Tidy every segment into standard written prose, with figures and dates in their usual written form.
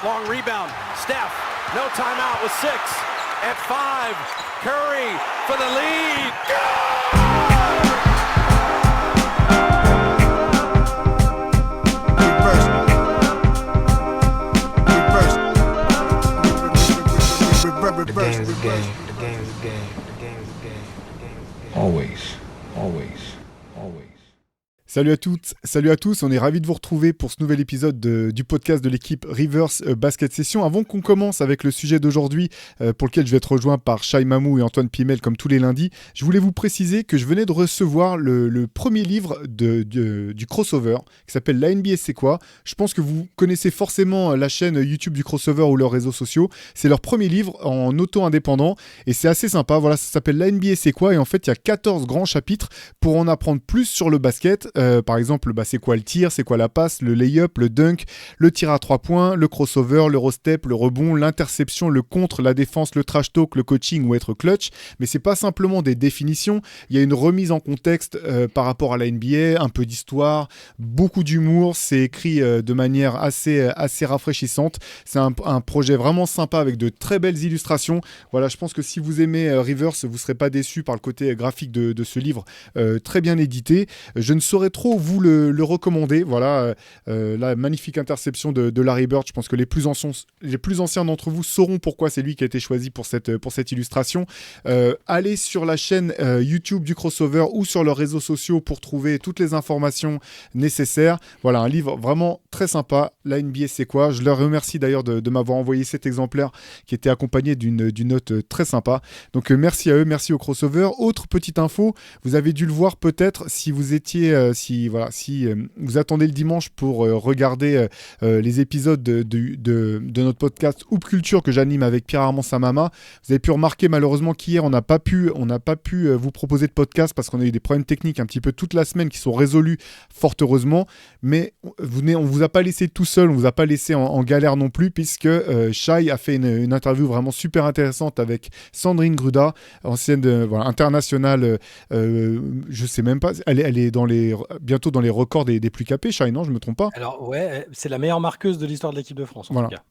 long rebound. Steph, no timeout with 6. At 5, Curry for the lead. The game's a game. The game's a game. The game's a game. Always. Salut à toutes, salut à tous, on est ravis de vous retrouver pour ce nouvel épisode du podcast de l'équipe Rivers Basket Session. Avant qu'on commence avec le sujet d'aujourd'hui pour lequel je vais être rejoint par Shai Mamou et Antoine Pimel comme tous les lundis, je voulais vous préciser que je venais de recevoir le premier livre du crossover qui s'appelle La NBA c'est quoi. Je pense que vous connaissez forcément la chaîne YouTube du crossover ou leurs réseaux sociaux. C'est leur premier livre en auto-indépendant et c'est assez sympa. Voilà, ça s'appelle La NBA c'est quoi et en fait il y a 14 grands chapitres pour en apprendre plus sur le basket. Par exemple, c'est quoi le tir, c'est quoi la passe, le lay-up, le dunk, le tir à 3 points, le crossover, l'eurostep, le rebond, l'interception, le contre, la défense, le trash talk, le coaching ou être clutch. Mais c'est pas simplement des définitions, il y a une remise en contexte par rapport à la NBA, un peu d'histoire, beaucoup d'humour, c'est écrit de manière assez rafraîchissante. C'est un projet vraiment sympa avec de très belles illustrations. Voilà, je pense que si vous aimez Rivers, vous serez pas déçus par le côté graphique de ce livre, très bien édité. Je ne saurais trop vous le recommander. Voilà, la magnifique interception de Larry Bird. Je pense que les plus anciens d'entre vous sauront pourquoi c'est lui qui a été choisi pour cette illustration. Allez sur la chaîne YouTube du crossover ou sur leurs réseaux sociaux pour trouver toutes les informations nécessaires. Voilà, un livre vraiment très sympa. La NBA c'est quoi. Je leur remercie d'ailleurs de m'avoir envoyé cet exemplaire qui était accompagné d'une note très sympa. Donc merci à eux, merci au crossover. Autre petite info, vous avez dû le voir peut-être si vous étiez si vous attendez le dimanche pour regarder les épisodes de notre podcast Hoop Culture que j'anime avec Pierre-Armand Samama, vous avez pu remarquer malheureusement qu'hier on n'a pas pu vous proposer de podcast parce qu'on a eu des problèmes techniques un petit peu toute la semaine qui sont résolus fort heureusement, mais on vous a pas laissé tout seul, on vous a pas laissé en galère non plus puisque Shai a fait une interview vraiment super intéressante avec Sandrine Gruda, ancienne internationale, je sais même pas, elle est bientôt dans les records des plus capés, Shai, non, je me trompe pas. Alors ouais, c'est la meilleure marqueuse de l'histoire de l'équipe de France en tout cas.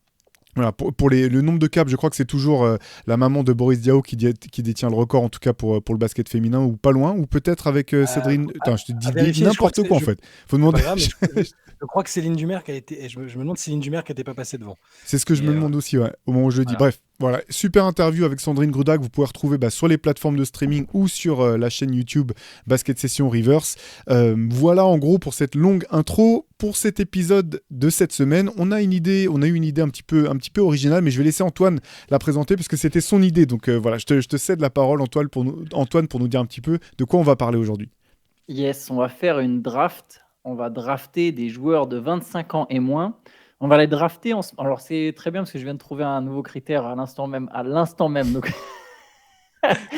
Voilà, pour le nombre de caps, je crois que c'est toujours la maman de Boris Diaw qui détient le record, en tout cas pour le basket féminin, ou pas loin, ou peut-être avec Cédrine. Attends, je te dis n'importe quoi en fait. Faut demander. Grave, je crois que Céline Dumer qui a été. Je me demande si Céline Dumer qui n'était pas passée devant. C'est ce que je me demande aussi, ouais, au moment où je le dis. Bref, voilà, super interview avec Sandrine Gruda que vous pouvez retrouver sur les plateformes de streaming ou sur la chaîne YouTube Basket Session Rivers. Voilà en gros pour cette longue intro. Pour cet épisode de cette semaine, on a eu une idée un petit peu originale, mais je vais laisser Antoine la présenter parce que c'était son idée. Donc voilà, je te cède la parole, Antoine, pour nous dire un petit peu de quoi on va parler aujourd'hui. Yes, on va faire une draft. On va drafter des joueurs de 25 ans et moins. On va les drafter. Alors c'est très bien parce que je viens de trouver un nouveau critère à l'instant même. Donc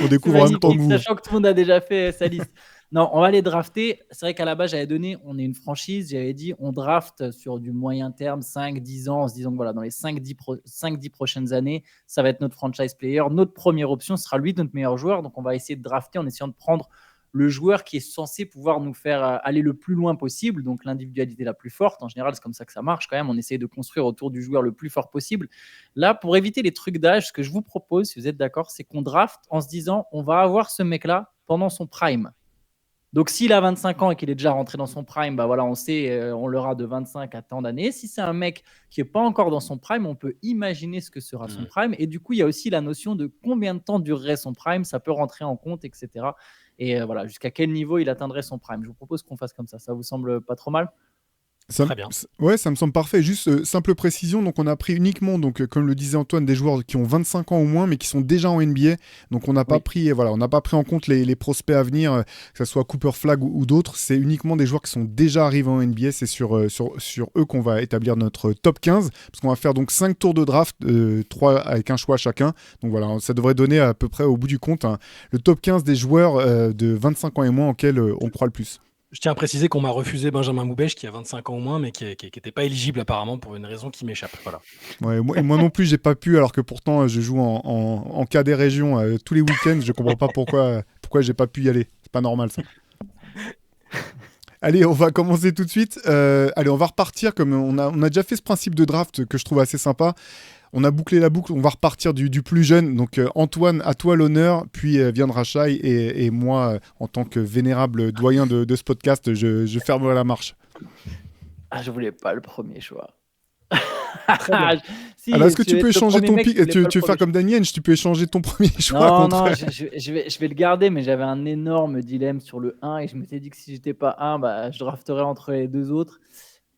on découvre en même temps que vous. Sachant que tout le monde a déjà fait sa liste. Non, on va les drafter. C'est vrai qu'à la base, j'avais donné, on est une franchise, j'avais dit on draft sur du moyen terme, 5-10 ans, en se disant que voilà, dans les 5-10 prochaines années, ça va être notre franchise player. Notre première option sera lui, notre meilleur joueur. Donc, on va essayer de drafter en essayant de prendre le joueur qui est censé pouvoir nous faire aller le plus loin possible, donc l'individualité la plus forte. En général, c'est comme ça que ça marche quand même. On essaie de construire autour du joueur le plus fort possible. Là, pour éviter les trucs d'âge, ce que je vous propose, si vous êtes d'accord, c'est qu'on draft en se disant on va avoir ce mec-là pendant son prime. Donc, s'il a 25 ans et qu'il est déjà rentré dans son prime, voilà, on sait, on l'aura de 25 à tant d'années. Si c'est un mec qui n'est pas encore dans son prime, on peut imaginer ce que sera son prime. Et du coup, il y a aussi la notion de combien de temps durerait son prime. Ça peut rentrer en compte, etc. Et voilà, jusqu'à quel niveau il atteindrait son prime. Je vous propose qu'on fasse comme ça. Ça vous semble pas trop mal ? Très bien. Ouais, ça me semble parfait. Juste simple précision, donc on a pris uniquement, donc comme le disait Antoine, des joueurs qui ont 25 ans au moins, mais qui sont déjà en NBA. Donc on n'a pas pris en compte les prospects à venir, que ce soit Cooper Flagg ou d'autres. C'est uniquement des joueurs qui sont déjà arrivés en NBA. C'est sur eux qu'on va établir notre top 15, parce qu'on va faire donc 5 tours de draft, 3 avec un choix chacun. Donc voilà, ça devrait donner à peu près au bout du compte le top 15 des joueurs de 25 ans et moins auxquels on croit le plus. Je tiens à préciser qu'on m'a refusé Benjamin Moubèche qui a 25 ans au moins, mais qui n'était pas éligible apparemment pour une raison qui m'échappe. Voilà. Ouais, moi non plus, j'ai pas pu, alors que pourtant je joue en cas des régions tous les week-ends. Je comprends pas pourquoi j'ai pas pu y aller. C'est pas normal ça. Allez, on va commencer tout de suite. Allez, on va repartir comme on a déjà fait ce principe de draft que je trouve assez sympa. On a bouclé la boucle, on va repartir du plus jeune. Donc Antoine, à toi l'honneur, puis viendra Shai et moi, en tant que vénérable doyen de ce podcast, je fermerai la marche. Ah, je voulais pas le premier choix. Si, Alors, est-ce que tu vais peux être le échanger premier ton mec pick qui voulait tu pas le veux faire premier comme Daniel, tu peux échanger ton premier choix Non, contre... non, je vais le garder, mais j'avais un énorme dilemme sur le 1 et je m'étais dit que si j'étais pas 1, bah, je drafterais entre les deux autres.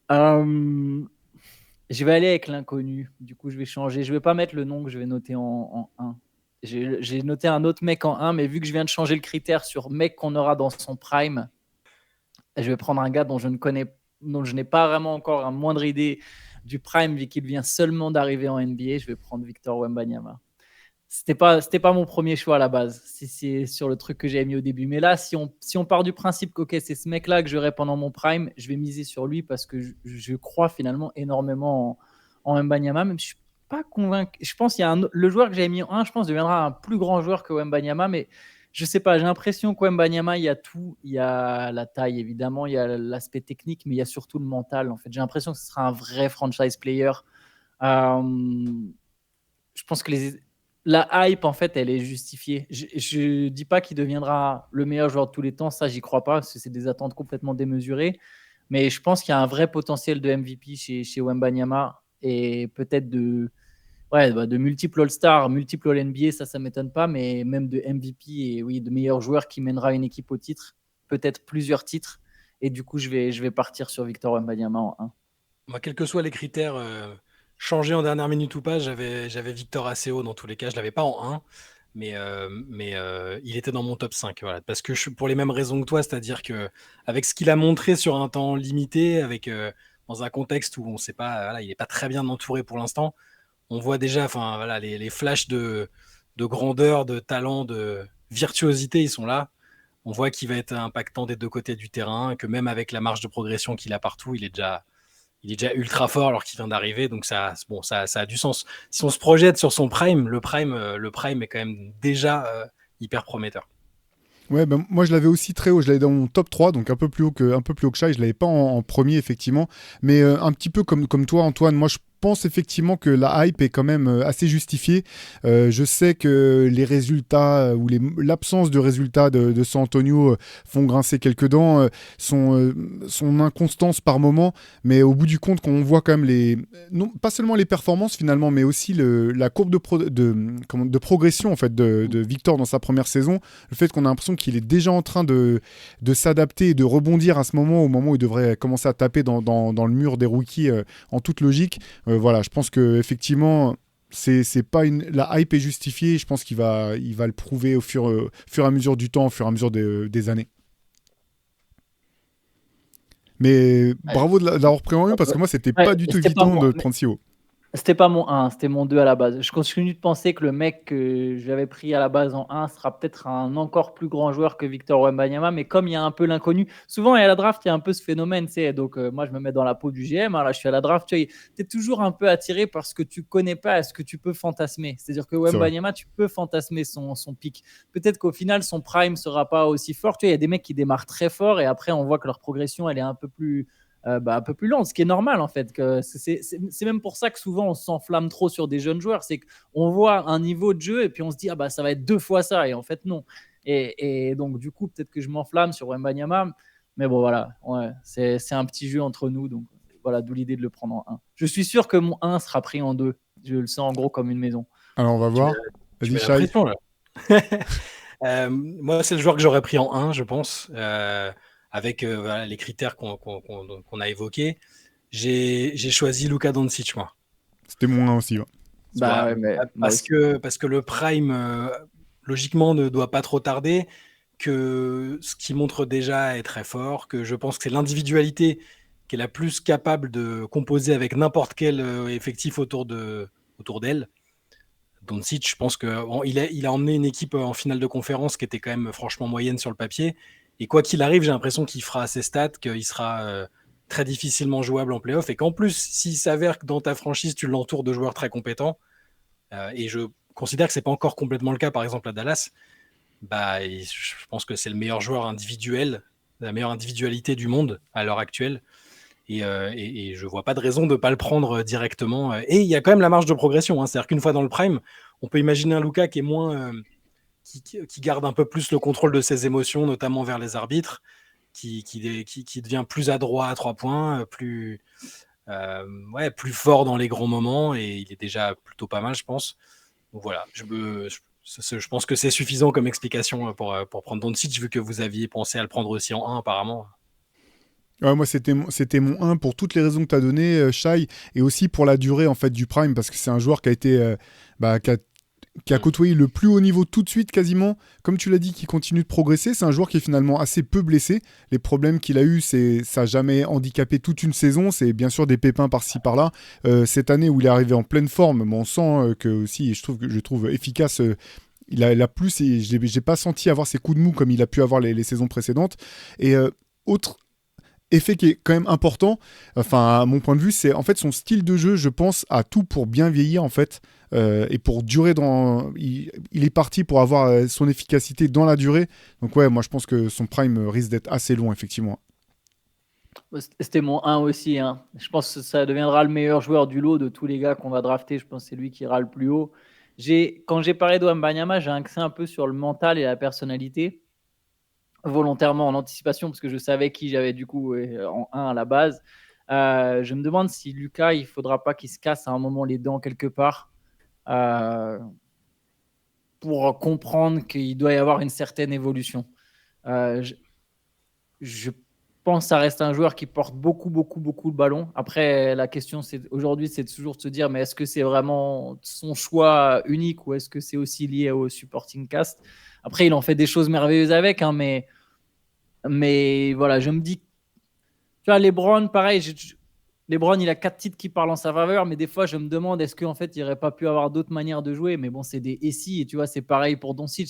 Je vais aller avec l'inconnu. Du coup, je vais changer. Je vais pas mettre le nom que je vais noter en 1. J'ai noté un autre mec en 1, mais vu que je viens de changer le critère sur mec qu'on aura dans son prime, je vais prendre un gars dont je n'ai pas vraiment encore un moindre idée du prime, vu qu'il vient seulement d'arriver en NBA. Je vais prendre Victor Wembanyama. C'était pas mon premier choix à la base. C'est sur le truc que j'avais mis au début. Mais là, si on part du principe que okay, c'est ce mec-là que j'aurai pendant mon prime, je vais miser sur lui parce que je crois finalement énormément en Wembanyama, même si je suis pas convaincu. Je pense qu'il y a le joueur que j'avais mis en 1, je pense, deviendra un plus grand joueur que Wembanyama, mais je sais pas. J'ai l'impression que Wembanyama, il y a tout. Il y a la taille, évidemment, il y a l'aspect technique, mais il y a surtout le mental. En fait, j'ai l'impression que ce sera un vrai franchise player. Je pense que la hype, en fait, elle est justifiée. Je dis pas qu'il deviendra le meilleur joueur de tous les temps, ça, j'y crois pas, parce que c'est des attentes complètement démesurées. Mais je pense qu'il y a un vrai potentiel de MVP chez Wembanyama et peut-être de multiples All-Star, multiples All-NBA, ça m'étonne pas, mais même de MVP et oui, de meilleur joueur qui mènera une équipe au titre, peut-être plusieurs titres. Et du coup, je vais partir sur Victor Wembanyama en 1. Moi, quels que soient les critères changés en dernière minute ou pas, j'avais Victor assez haut dans tous les cas. Je l'avais pas en 1, mais il était dans mon top 5. Voilà. Parce que pour les mêmes raisons que toi, c'est-à-dire que avec ce qu'il a montré sur un temps limité, dans un contexte où on sait pas, voilà, il n'est pas très bien entouré pour l'instant, on voit déjà voilà, les flashs de grandeur, de talent, de virtuosité, ils sont là. On voit qu'il va être impactant des deux côtés du terrain, que même avec la marge de progression qu'il a partout, il est déjà ultra fort alors qu'il vient d'arriver, donc ça a du sens. Si on se projette sur son prime, le prime est quand même déjà hyper prometteur. Ouais, ben, moi je l'avais aussi très haut, je l'avais dans mon top 3, donc un peu plus haut que Shai, je l'avais pas en premier effectivement, mais un petit peu comme toi Antoine, moi je pense effectivement que la hype est quand même assez justifiée. Je sais que les résultats ou l'absence de résultats de San Antonio font grincer quelques dents, son inconstance par moment, mais au bout du compte, quand on voit quand même non, pas seulement les performances finalement, mais aussi la courbe de progression en fait de Victor dans sa première saison, le fait qu'on a l'impression qu'il est déjà en train de s'adapter et de rebondir à ce moment, au moment où il devrait commencer à taper dans le mur des rookies en toute logique. Voilà, je pense que effectivement, c'est pas la hype est justifiée. Je pense qu'il va le prouver au fur et à mesure du temps, au fur et à mesure des années. Mais bravo de l'avoir pris en 1 parce que moi, c'était pas du tout évident de prendre si haut. C'était pas mon 1, c'était mon 2 à la base. Je continue de penser que le mec que j'avais pris à la base en 1 sera peut-être un encore plus grand joueur que Victor Wembanyama, mais comme il y a un peu l'inconnu, souvent à la draft, il y a un peu ce phénomène, tu sais, donc moi je me mets dans la peau du GM, là je suis à la draft, tu es toujours un peu attiré par ce que tu connais pas, à ce que tu peux fantasmer. C'est-à-dire que Wembanyama, tu peux fantasmer son pic. Peut-être qu'au final, son prime sera pas aussi fort. Tu vois, il y a des mecs qui démarrent très fort et après on voit que leur progression, elle est un peu plus lente, ce qui est normal en fait. C'est même pour ça que souvent on s'enflamme trop sur des jeunes joueurs, c'est qu'on voit un niveau de jeu et puis on se dit ça va être 2 fois ça, et en fait non. Et donc du coup peut-être que je m'enflamme sur Wembanyama, mais bon voilà, ouais, c'est un petit jeu entre nous, donc voilà, d'où l'idée de le prendre en 1. Je suis sûr que mon 1 sera pris en 2, je le sens en gros comme une maison. Alors on va voir. Vas-y, Shai. Moi c'est le joueur que j'aurais pris en 1, je pense. Avec voilà, les critères qu'on a évoqués, j'ai choisi Luka Doncic, moi. C'était mon 1 aussi. Ouais. Parce que le prime, logiquement, ne doit pas trop tarder, que ce qui montre déjà est très fort, que je pense que c'est l'individualité qui est la plus capable de composer avec n'importe quel effectif autour d'elle. Doncic, je pense qu'il a emmené une équipe en finale de conférence qui était quand même franchement moyenne sur le papier. Et quoi qu'il arrive, j'ai l'impression qu'il fera ses stats, qu'il sera très difficilement jouable en playoff. Et qu'en plus, s'il s'avère que dans ta franchise, tu l'entoures de joueurs très compétents, et je considère que ce n'est pas encore complètement le cas, par exemple à Dallas, je pense que c'est le meilleur joueur individuel la meilleure individualité du monde à l'heure actuelle. Et je vois pas de raison de ne pas le prendre directement. Et il y a quand même la marge de progression. Hein. C'est-à-dire qu'une fois dans le prime, on peut imaginer un Luka qui est moins, qui garde un peu plus le contrôle de ses émotions, notamment vers les arbitres, qui devient plus adroit à 3 points, plus fort dans les grands moments. Et il est déjà plutôt pas mal, je pense. Donc voilà, je pense que c'est suffisant comme explication pour prendre Doncic, vu que vous aviez pensé à le prendre aussi en 1 apparemment. Ouais, moi, c'était mon 1 pour toutes les raisons que tu as données, Shai, et aussi pour la durée en fait, du Prime, parce que c'est un joueur qui a été. Qui a côtoyé le plus haut niveau tout de suite quasiment. Comme tu l'as dit, qui continue de progresser. C'est un joueur qui est finalement assez peu blessé. Les problèmes qu'il a eu, ça n'a jamais handicapé toute une saison. C'est bien sûr des pépins par-ci par-là. Cette année où il est arrivé en pleine forme, on sent que aussi, je trouve efficace. Il a plus, et j'ai pas senti avoir ses coups de mou comme il a pu avoir les saisons précédentes. Et autre effet qui est quand même important, enfin à mon point de vue, c'est en fait son style de jeu, je pense, a tout pour bien vieillir en fait, et pour durer il est parti pour avoir son efficacité dans la durée. Donc ouais, moi je pense que son prime risque d'être assez long effectivement. C'était mon 1 aussi. Hein. Je pense que ça deviendra le meilleur joueur du lot de tous les gars qu'on va drafter. Je pense que c'est lui qui ira le plus haut. Quand j'ai parlé de Wembanyama, j'ai axé un peu sur le mental et la personnalité, volontairement en anticipation, parce que je savais qui j'avais du coup en 1 à la base. Je me demande si Luka, il ne faudra pas qu'il se casse à un moment les dents quelque part pour comprendre qu'il doit y avoir une certaine évolution. Je pense que ça reste un joueur qui porte beaucoup, beaucoup, beaucoup le ballon. Après, la question aujourd'hui, c'est toujours de se dire, mais est-ce que c'est vraiment son choix unique ou est-ce que c'est aussi lié au supporting cast? Après, il en fait des choses merveilleuses avec, hein, mais voilà, je me dis, tu vois, LeBron, pareil, LeBron, il a 4 titres qui parlent en sa faveur, mais des fois, je me demande, est-ce qu'en fait, il n'aurait pas pu avoir d'autres manières de jouer? Mais bon, c'est des si, et tu vois, c'est pareil pour Doncic,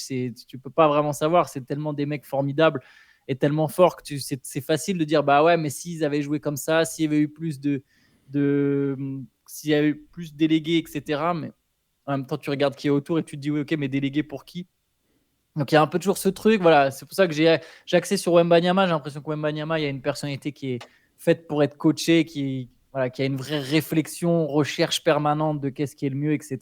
tu peux pas vraiment savoir, c'est tellement des mecs formidables et tellement forts que c'est facile de dire, bah ouais, mais s'ils avaient joué comme ça, s'il y avait eu plus s'il y avait eu plus délégués, etc. Mais en même temps, tu regardes qui est autour et tu te dis, oui, ok, mais délégués pour qui? Donc il y a un peu toujours ce truc, voilà. C'est pour ça que j'ai axé sur Wembanyama. J'ai l'impression que Wembanyama, il y a une personnalité qui est faite pour être coachée, qui a une vraie réflexion, recherche permanente de qu'est-ce qui est le mieux, etc.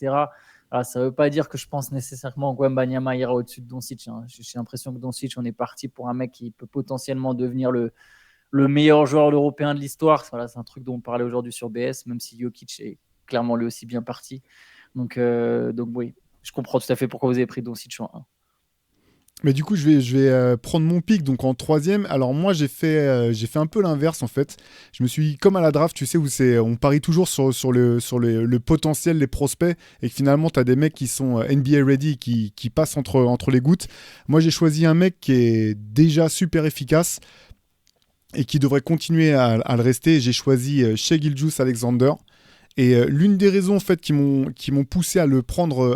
Voilà, ça ne veut pas dire que je pense nécessairement que Wembanyama ira au-dessus de Doncic. Hein. J'ai l'impression que Doncic, on est parti pour un mec qui peut potentiellement devenir le meilleur joueur européen de l'histoire. Voilà, c'est un truc dont on parlait aujourd'hui sur BS, même si Jokic est clairement lui aussi bien parti. Donc oui, je comprends tout à fait pourquoi vous avez pris Doncic en 1. Mais du coup, je vais prendre mon pick donc en 3e. Alors moi, j'ai fait un peu l'inverse en fait. Je me suis comme à la draft, tu sais, où on parie toujours sur le potentiel, les prospects, et que finalement, tu as des mecs qui sont NBA ready, qui passent entre les gouttes. Moi, j'ai choisi un mec qui est déjà super efficace et qui devrait continuer à le rester. J'ai choisi Shai Gilgeous-Alexander. Et l'une des raisons en fait qui m'ont poussé à le prendre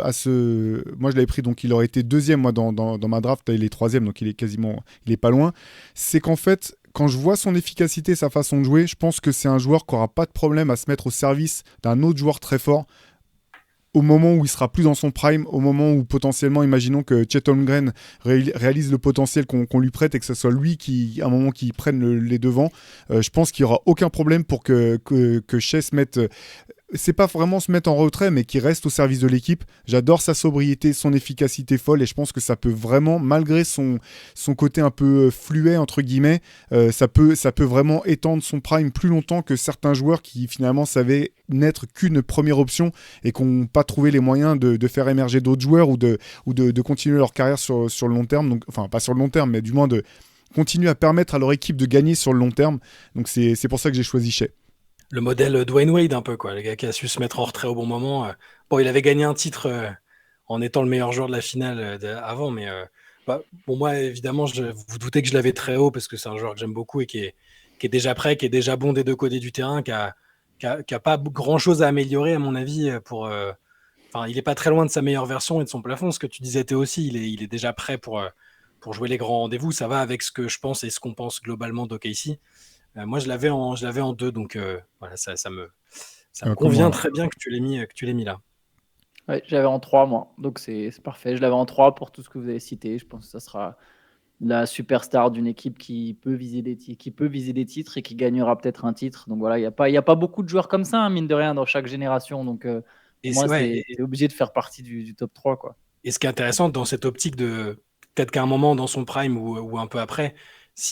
moi je l'avais pris, donc il aurait été 2e moi dans ma draft, il est 3e, donc il est pas loin. C'est qu'en fait quand je vois son efficacité, sa façon de jouer, je pense que c'est un joueur qui aura pas de problème à se mettre au service d'un autre joueur très fort au moment où il sera plus dans son prime, au moment où potentiellement, imaginons que Chet Holmgren réalise le potentiel qu'on lui prête et que ce soit lui qui, à un moment, qui prenne les devants. Je pense qu'il n'y aura aucun problème pour que Shai se mette... c'est pas vraiment se mettre en retrait, mais qui reste au service de l'équipe. J'adore sa sobriété, son efficacité folle, et je pense que ça peut vraiment, malgré son côté un peu fluet, entre guillemets, ça peut vraiment étendre son prime plus longtemps que certains joueurs qui finalement savaient n'être qu'une première option et qui n'ont pas trouvé les moyens de faire émerger d'autres joueurs ou de continuer leur carrière sur le long terme. Donc, enfin, pas sur le long terme, mais du moins de continuer à permettre à leur équipe de gagner sur le long terme. Donc c'est pour ça que j'ai choisi Shai. Le modèle Dwayne Wade un peu, quoi, le gars qui a su se mettre en retrait au bon moment. Bon, il avait gagné un titre en étant le meilleur joueur de la finale avant, mais bon, moi, évidemment, vous doutez que je l'avais très haut parce que c'est un joueur que j'aime beaucoup et qui est déjà prêt, qui est déjà bon des deux côtés du terrain, qui a pas grand-chose à améliorer, à mon avis, il n'est pas très loin de sa meilleure version et de son plafond. Ce que tu disais, Théo aussi, il est déjà prêt pour jouer les grands rendez-vous. Ça va avec ce que je pense et ce qu'on pense globalement d'OKC. Moi, je l'avais en 2, donc voilà, ça me convient très bien que tu l'aies mis là. Ouais, j'avais en 3, moi. Donc c'est parfait. Je l'avais en 3 pour tout ce que vous avez cité. Je pense que ça sera la superstar d'une équipe qui peut viser des titres et qui gagnera peut-être un titre. Donc voilà, il y a pas beaucoup de joueurs comme ça, hein, mine de rien, dans chaque génération. Donc pour Et moi, ouais, c'est obligé de faire partie du top 3, quoi. et ce qui est intéressant dans cette optique de peut-être qu'à un moment dans son prime ou un peu après,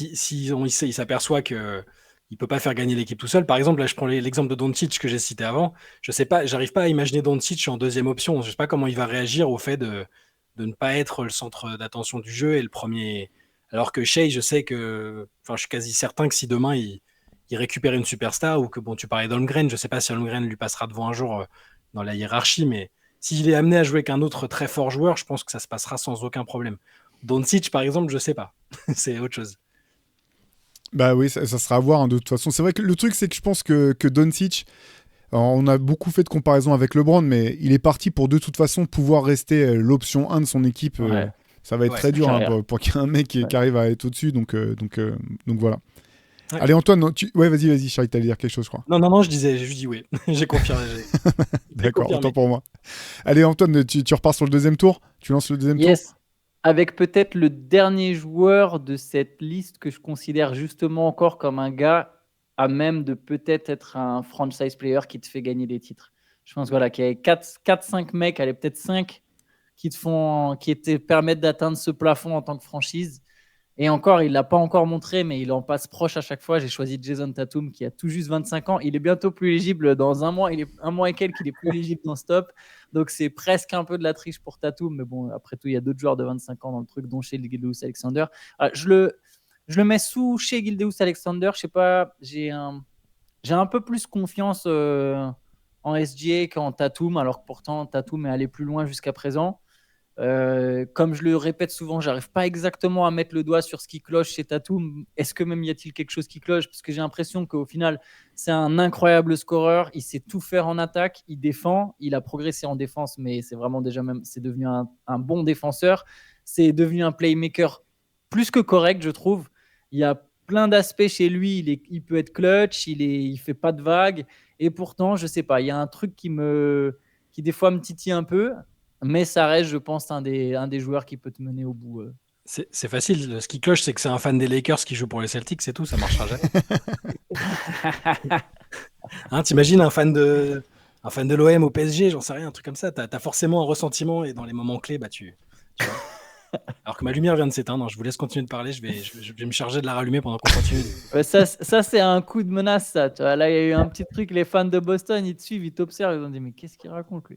il s'aperçoit que il peut pas faire gagner l'équipe tout seul. Par exemple, là, je prends l'exemple de Doncic que j'ai cité avant. Je sais pas, j'arrive pas à imaginer Doncic en deuxième option. Je sais pas comment il va réagir au fait de ne pas être le centre d'attention du jeu et le premier. Alors que Shea, je sais que, enfin, je suis quasi certain que si demain il récupère une superstar ou que bon, tu parlais d'Holmgren, je sais pas si Holmgren lui passera devant un jour dans la hiérarchie, mais s'il est amené à jouer avec un autre très fort joueur, je pense que ça se passera sans aucun problème. Doncic, par exemple, je sais pas. C'est autre chose. Bah oui, ça sera à voir, hein, de toute façon. C'est vrai que le truc, c'est que je pense que Doncic, on a beaucoup fait de comparaisons avec LeBron, mais il est parti pour de toute façon pouvoir rester l'option 1 de son équipe. Ouais. Ça va être Ouais, très dur, hein, carrière. pour qu'il y ait un mec qui arrive à être au-dessus. Donc voilà. Ouais. Allez, Antoine, ouais, vas-y, Charlie, t'allais dire quelque chose, je crois. Non, je dis oui. J'ai confirmé. D'accord, confirmé. autant pour moi. Allez, Antoine, tu repars sur le deuxième tour. Tu lances le deuxième tour. Yes. Avec peut-être le dernier joueur de cette liste que je considère justement encore comme un gars à même de peut-être être un franchise player qui te fait gagner des titres. Je pense voilà, qu'il y a 4-5 mecs, allez, peut-être 5 qui te permettent d'atteindre ce plafond en tant que franchise. Et encore, il ne l'a pas encore montré, mais il en passe proche à chaque fois. J'ai choisi Jason Tatum, qui a tout juste 25 ans. Il est bientôt plus éligible dans un mois. Il est un mois et quelques, il est plus éligible dans Stop. Donc, c'est presque un peu de la triche pour Tatum. Mais bon, après tout, il y a d'autres joueurs de 25 ans dans le truc, dont chez Gilgeous-Alexander. Je le mets sous chez Gilgeous-Alexander. Je sais pas, j'ai un peu plus confiance en SGA qu'en Tatum, alors que pourtant, Tatum est allé plus loin jusqu'à présent. Comme je le répète souvent, j'arrive pas exactement à mettre le doigt sur ce qui cloche chez Tatum. Est-ce que même y a-t-il quelque chose qui cloche? Parce que j'ai l'impression qu'au final, c'est un incroyable scoreur. Il sait tout faire en attaque, il défend, il a progressé en défense, mais c'est vraiment déjà même, c'est devenu un bon défenseur. C'est devenu un playmaker plus que correct, je trouve. Il y a plein d'aspects chez lui. Il peut être clutch, il fait pas de vagues, et pourtant, je sais pas, il y a un truc qui des fois me titille un peu. Mais ça reste, je pense, un des joueurs qui peut te mener au bout. C'est facile. Ce qui cloche, c'est que c'est un fan des Lakers qui joue pour les Celtics, c'est tout. Ça marchera jamais. Hein, t'imagines un fan de l'OM au PSG, j'en sais rien, un truc comme ça. T'as forcément un ressentiment et dans les moments clés, bah tu vois. Alors que ma lumière vient de s'éteindre, je vous laisse continuer de parler. Je vais me charger de la rallumer pendant qu'on continue. Ça, c'est un coup de menace, ça. Tu vois, là, il y a eu un petit truc. Les fans de Boston, ils te suivent, ils t'observent. Ils ont dit, mais qu'est-ce qu'il raconte, lui?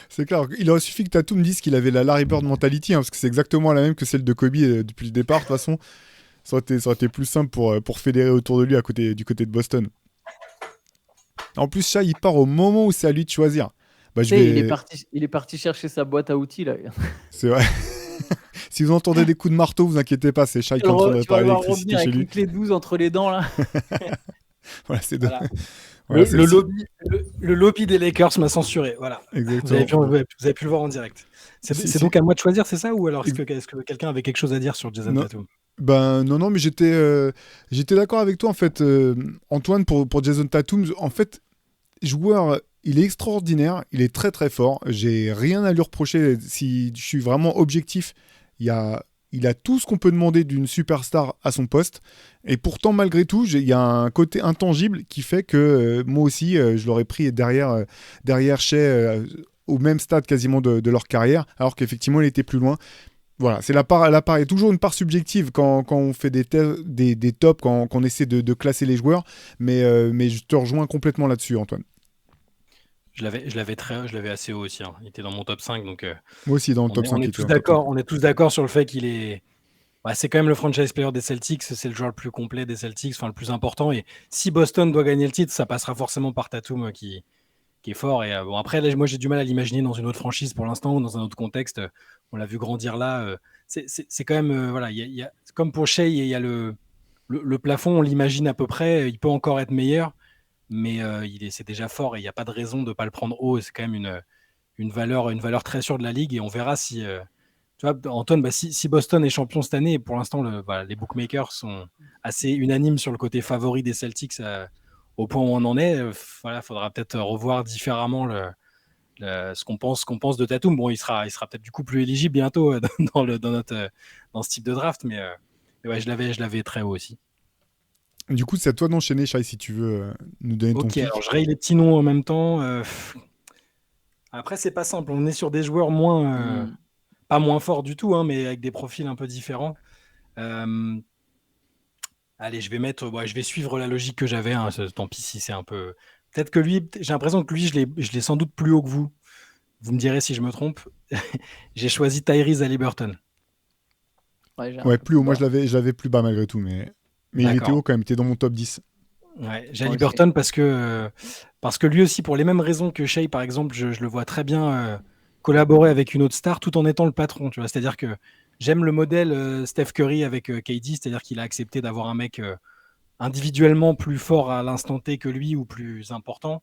C'est clair. Il aurait suffi que Tatum dise qu'il avait la Larry Bird mentality, hein, parce que c'est exactement la même que celle de Kobe depuis le départ. De toute façon, ça aurait été plus simple pour fédérer autour de lui du côté de Boston. En plus, Shai, il part au moment où c'est à lui de choisir. Bah, Il est parti chercher sa boîte à outils, là. C'est vrai. Si vous entendez des coups de marteau, vous inquiétez pas, c'est Shai qui est en train de réparer l'électricité chez lui. Avec une clé 12 entre les dents, là. Voilà, c'est Voilà. Voilà, le lobby des Lakers m'a censuré. Voilà. Exactement. Vous avez pu le voir en direct. C'est donc à moi de choisir, c'est ça? Ou alors est-ce que quelqu'un avait quelque chose à dire sur Jason Tatum? Non, mais j'étais d'accord avec toi, en fait, Antoine, pour Jason Tatum. En fait, joueur, il est extraordinaire, il est très très fort. J'ai rien à lui reprocher. Si je suis vraiment objectif, il a tout ce qu'on peut demander d'une superstar à son poste. Et pourtant, malgré tout, il y a un côté intangible qui fait que moi aussi, je l'aurais pris derrière Shai, au même stade quasiment de leur carrière, alors qu'effectivement, il était plus loin. Voilà, c'est la part. Il y a toujours une part subjective quand on fait des tops, quand on essaie de classer les joueurs. Mais je te rejoins complètement là-dessus, Antoine. Je l'avais assez haut aussi. Hein. Il était dans mon top 5. Donc, moi aussi, dans le top 5. On est tous d'accord sur le fait qu'il est. Bah, c'est quand même le franchise player des Celtics. C'est le joueur le plus complet des Celtics, enfin le plus important. Et si Boston doit gagner le titre, ça passera forcément par Tatum qui est fort. Et bon, après, là, moi, j'ai du mal à l'imaginer dans une autre franchise pour l'instant ou dans un autre contexte. On l'a vu grandir là. C'est quand même. Voilà, comme pour Shai, il y a le plafond, on l'imagine à peu près. Il peut encore être meilleur. Mais c'est déjà fort et il n'y a pas de raison de ne pas le prendre haut. C'est quand même une valeur très sûre de la ligue et on verra si, tu vois, Antoine, si Boston est champion cette année, et pour l'instant, les bookmakers sont assez unanimes sur le côté favori des Celtics au point où on en est. Voilà, faudra peut-être revoir différemment ce qu'on pense de Tatum. Bon, il sera peut-être du coup plus éligible bientôt dans ce type de draft, mais ouais, je l'avais très haut aussi. Du coup, c'est à toi d'enchaîner, Shai, si tu veux nous donner ton Ok, pick. alors je raye les petits noms en même temps. Après, c'est pas simple. On est sur des joueurs pas moins forts du tout, hein, mais avec des profils un peu différents. Allez, je vais suivre la logique que j'avais. Hein, tant pis si c'est un peu. Peut-être que lui, j'ai l'impression que lui, je l'ai sans doute plus haut que vous. Vous me direz si je me trompe. J'ai choisi Tyrese Haliburton. Ouais, plus haut. Moi, je l'avais plus bas malgré tout, mais il était haut quand même. Il était dans mon top 10. Ouais, j'ai Haliburton parce que lui aussi, pour les mêmes raisons que Shai, par exemple, je le vois très bien collaborer avec une autre star tout en étant le patron. Tu vois, c'est-à-dire que j'aime le modèle Steph Curry avec KD, c'est-à-dire qu'il a accepté d'avoir un mec individuellement plus fort à l'instant T que lui ou plus important.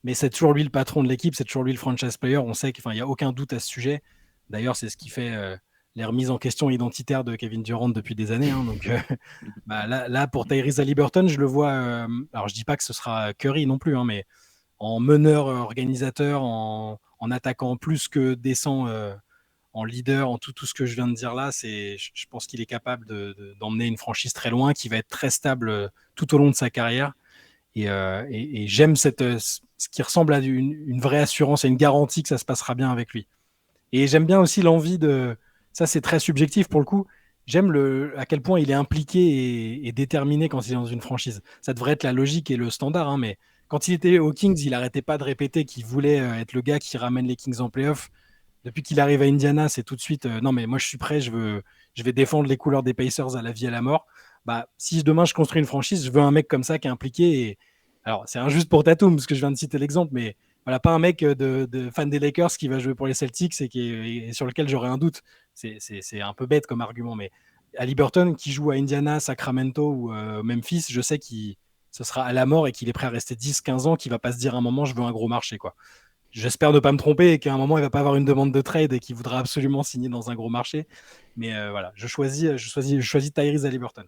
Mais c'est toujours lui le patron de l'équipe, c'est toujours lui le franchise player. On sait qu'il n'y a aucun doute à ce sujet. D'ailleurs, c'est ce qui fait les remises en question identitaires de Kevin Durant depuis des années. Hein. Donc, là, pour Tyrese Haliburton, je le vois. Alors, je dis pas que ce sera Curry non plus, hein, mais en meneur organisateur, en attaquant plus que décent, en leader, en tout ce que je viens de dire là, je pense qu'il est capable d'emmener une franchise très loin, qui va être très stable tout au long de sa carrière. Et j'aime ce qui ressemble à une vraie assurance et une garantie que ça se passera bien avec lui. Et j'aime bien aussi l'envie de... Ça, c'est très subjectif pour le coup. J'aime à quel point il est impliqué et déterminé quand il est dans une franchise. Ça devrait être la logique et le standard, hein, mais quand il était aux Kings, il n'arrêtait pas de répéter qu'il voulait être le gars qui ramène les Kings en playoff. Depuis qu'il arrive à Indiana, c'est tout de suite non, mais moi je suis prêt, je vais défendre les couleurs des Pacers à la vie et à la mort. Bah, si demain je construis une franchise, je veux un mec comme ça qui est impliqué. Et... Alors, c'est injuste pour Tatum, parce que je viens de citer l'exemple, mais voilà, pas un mec de fan des Lakers qui va jouer pour les Celtics et sur lequel j'aurais un doute. C'est un peu bête comme argument, mais Haliburton qui joue à Indiana, Sacramento ou Memphis, je sais qu'il ce sera à la mort et qu'il est prêt à rester 10-15 ans, qu'il va pas se dire à un moment je veux un gros marché, quoi. J'espère ne pas me tromper et qu'à un moment il va pas avoir une demande de trade et qu'il voudra absolument signer dans un gros marché. Mais voilà, je choisis Tyrese Haliburton.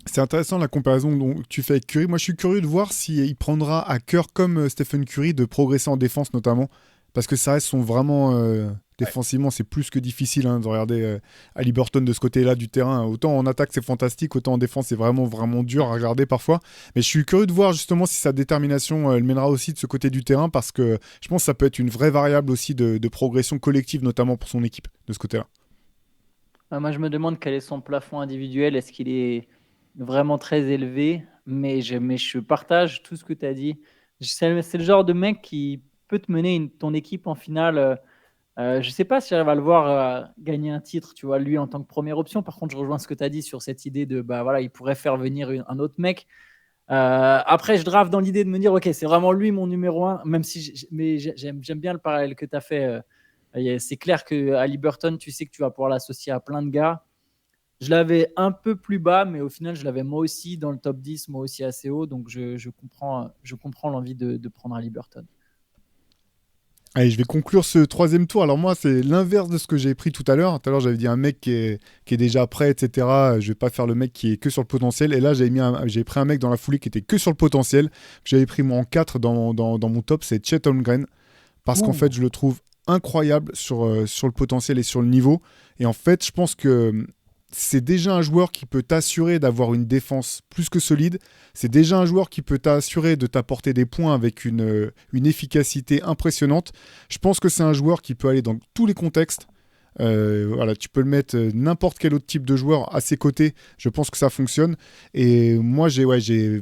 C'est intéressant la comparaison dont tu fais avec Curry. Moi, je suis curieux de voir s'il prendra à cœur, comme Stephen Curry, de progresser en défense notamment. Parce que ça reste vraiment... défensivement, c'est plus que difficile de regarder Haliburton de ce côté-là du terrain. Autant en attaque, c'est fantastique. Autant en défense, c'est vraiment, vraiment dur à regarder parfois. Mais je suis curieux de voir justement si sa détermination, elle mènera aussi de ce côté du terrain. Parce que je pense que ça peut être une vraie variable aussi de progression collective, notamment pour son équipe, de ce côté-là. Moi, je me demande quel est son plafond individuel. Est-ce qu'il est vraiment très élevé? Mais je partage tout ce que tu as dit. C'est le genre de mec qui peut te mener ton équipe en finale. Je ne sais pas si j'arrive à le voir gagner un titre, tu vois, lui en tant que première option. Par contre, je rejoins ce que tu as dit sur cette idée de, voilà, il pourrait faire venir un autre mec. Après, je draft dans l'idée de me dire, ok, c'est vraiment lui mon numéro 1, même si mais j'aime bien le parallèle que tu as fait. C'est clair que Haliburton, tu sais que tu vas pouvoir l'associer à plein de gars. Je l'avais un peu plus bas, mais au final, je l'avais moi aussi dans le top 10, moi aussi assez haut. Donc, je comprends l'envie de prendre Haliburton. Allez, je vais conclure ce troisième tour. Alors moi, c'est l'inverse de ce que j'ai pris tout à l'heure. Tout à l'heure, j'avais dit un mec qui est déjà prêt, etc. Je vais pas faire le mec qui est que sur le potentiel. Et là, j'ai pris un mec dans la foulée qui était que sur le potentiel. J'avais pris moi en 4 dans mon top, c'est Chet Holmgren. Parce qu'en fait, je le trouve incroyable sur le potentiel et sur le niveau. Et en fait, je pense que c'est déjà un joueur qui peut t'assurer d'avoir une défense plus que solide. C'est déjà un joueur qui peut t'assurer de t'apporter des points avec une efficacité impressionnante. Je pense que c'est un joueur qui peut aller dans tous les contextes. Voilà, tu peux le mettre n'importe quel autre type de joueur à ses côtés. Je pense que ça fonctionne. Et moi, je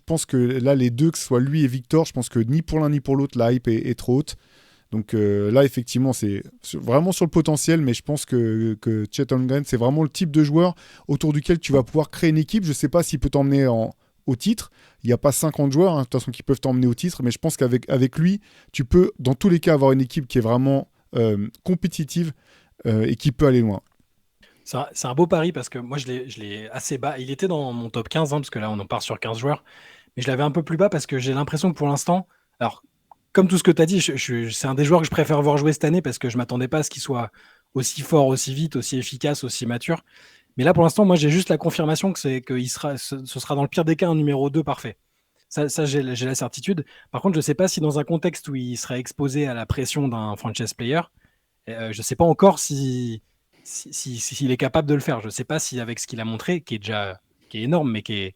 pense que là, les deux, que ce soit lui et Victor, je pense que ni pour l'un ni pour l'autre, la hype est trop haute. Donc là, effectivement, c'est vraiment sur le potentiel, mais je pense que Chet Holmgren, c'est vraiment le type de joueur autour duquel tu vas pouvoir créer une équipe. Je ne sais pas s'il peut t'emmener au titre. Il n'y a pas 50 joueurs, de toute façon, qui peuvent t'emmener au titre, mais je pense qu'avec lui, tu peux, dans tous les cas, avoir une équipe qui est vraiment compétitive et qui peut aller loin. C'est un beau pari parce que moi, je l'ai assez bas. Il était dans mon top 15, parce que là, on en part sur 15 joueurs, mais je l'avais un peu plus bas parce que j'ai l'impression que pour l'instant... Alors, comme tout ce que tu as dit, c'est un des joueurs que je préfère voir jouer cette année parce que je ne m'attendais pas à ce qu'il soit aussi fort, aussi vite, aussi efficace, aussi mature. Mais là, pour l'instant, moi, j'ai juste la confirmation que ce sera dans le pire des cas un numéro 2 parfait. Ça, j'ai la certitude. Par contre, je ne sais pas si dans un contexte où il serait exposé à la pression d'un franchise player, je ne sais pas encore s'il est capable de le faire. Je ne sais pas si avec ce qu'il a montré, qui est énorme, mais qui est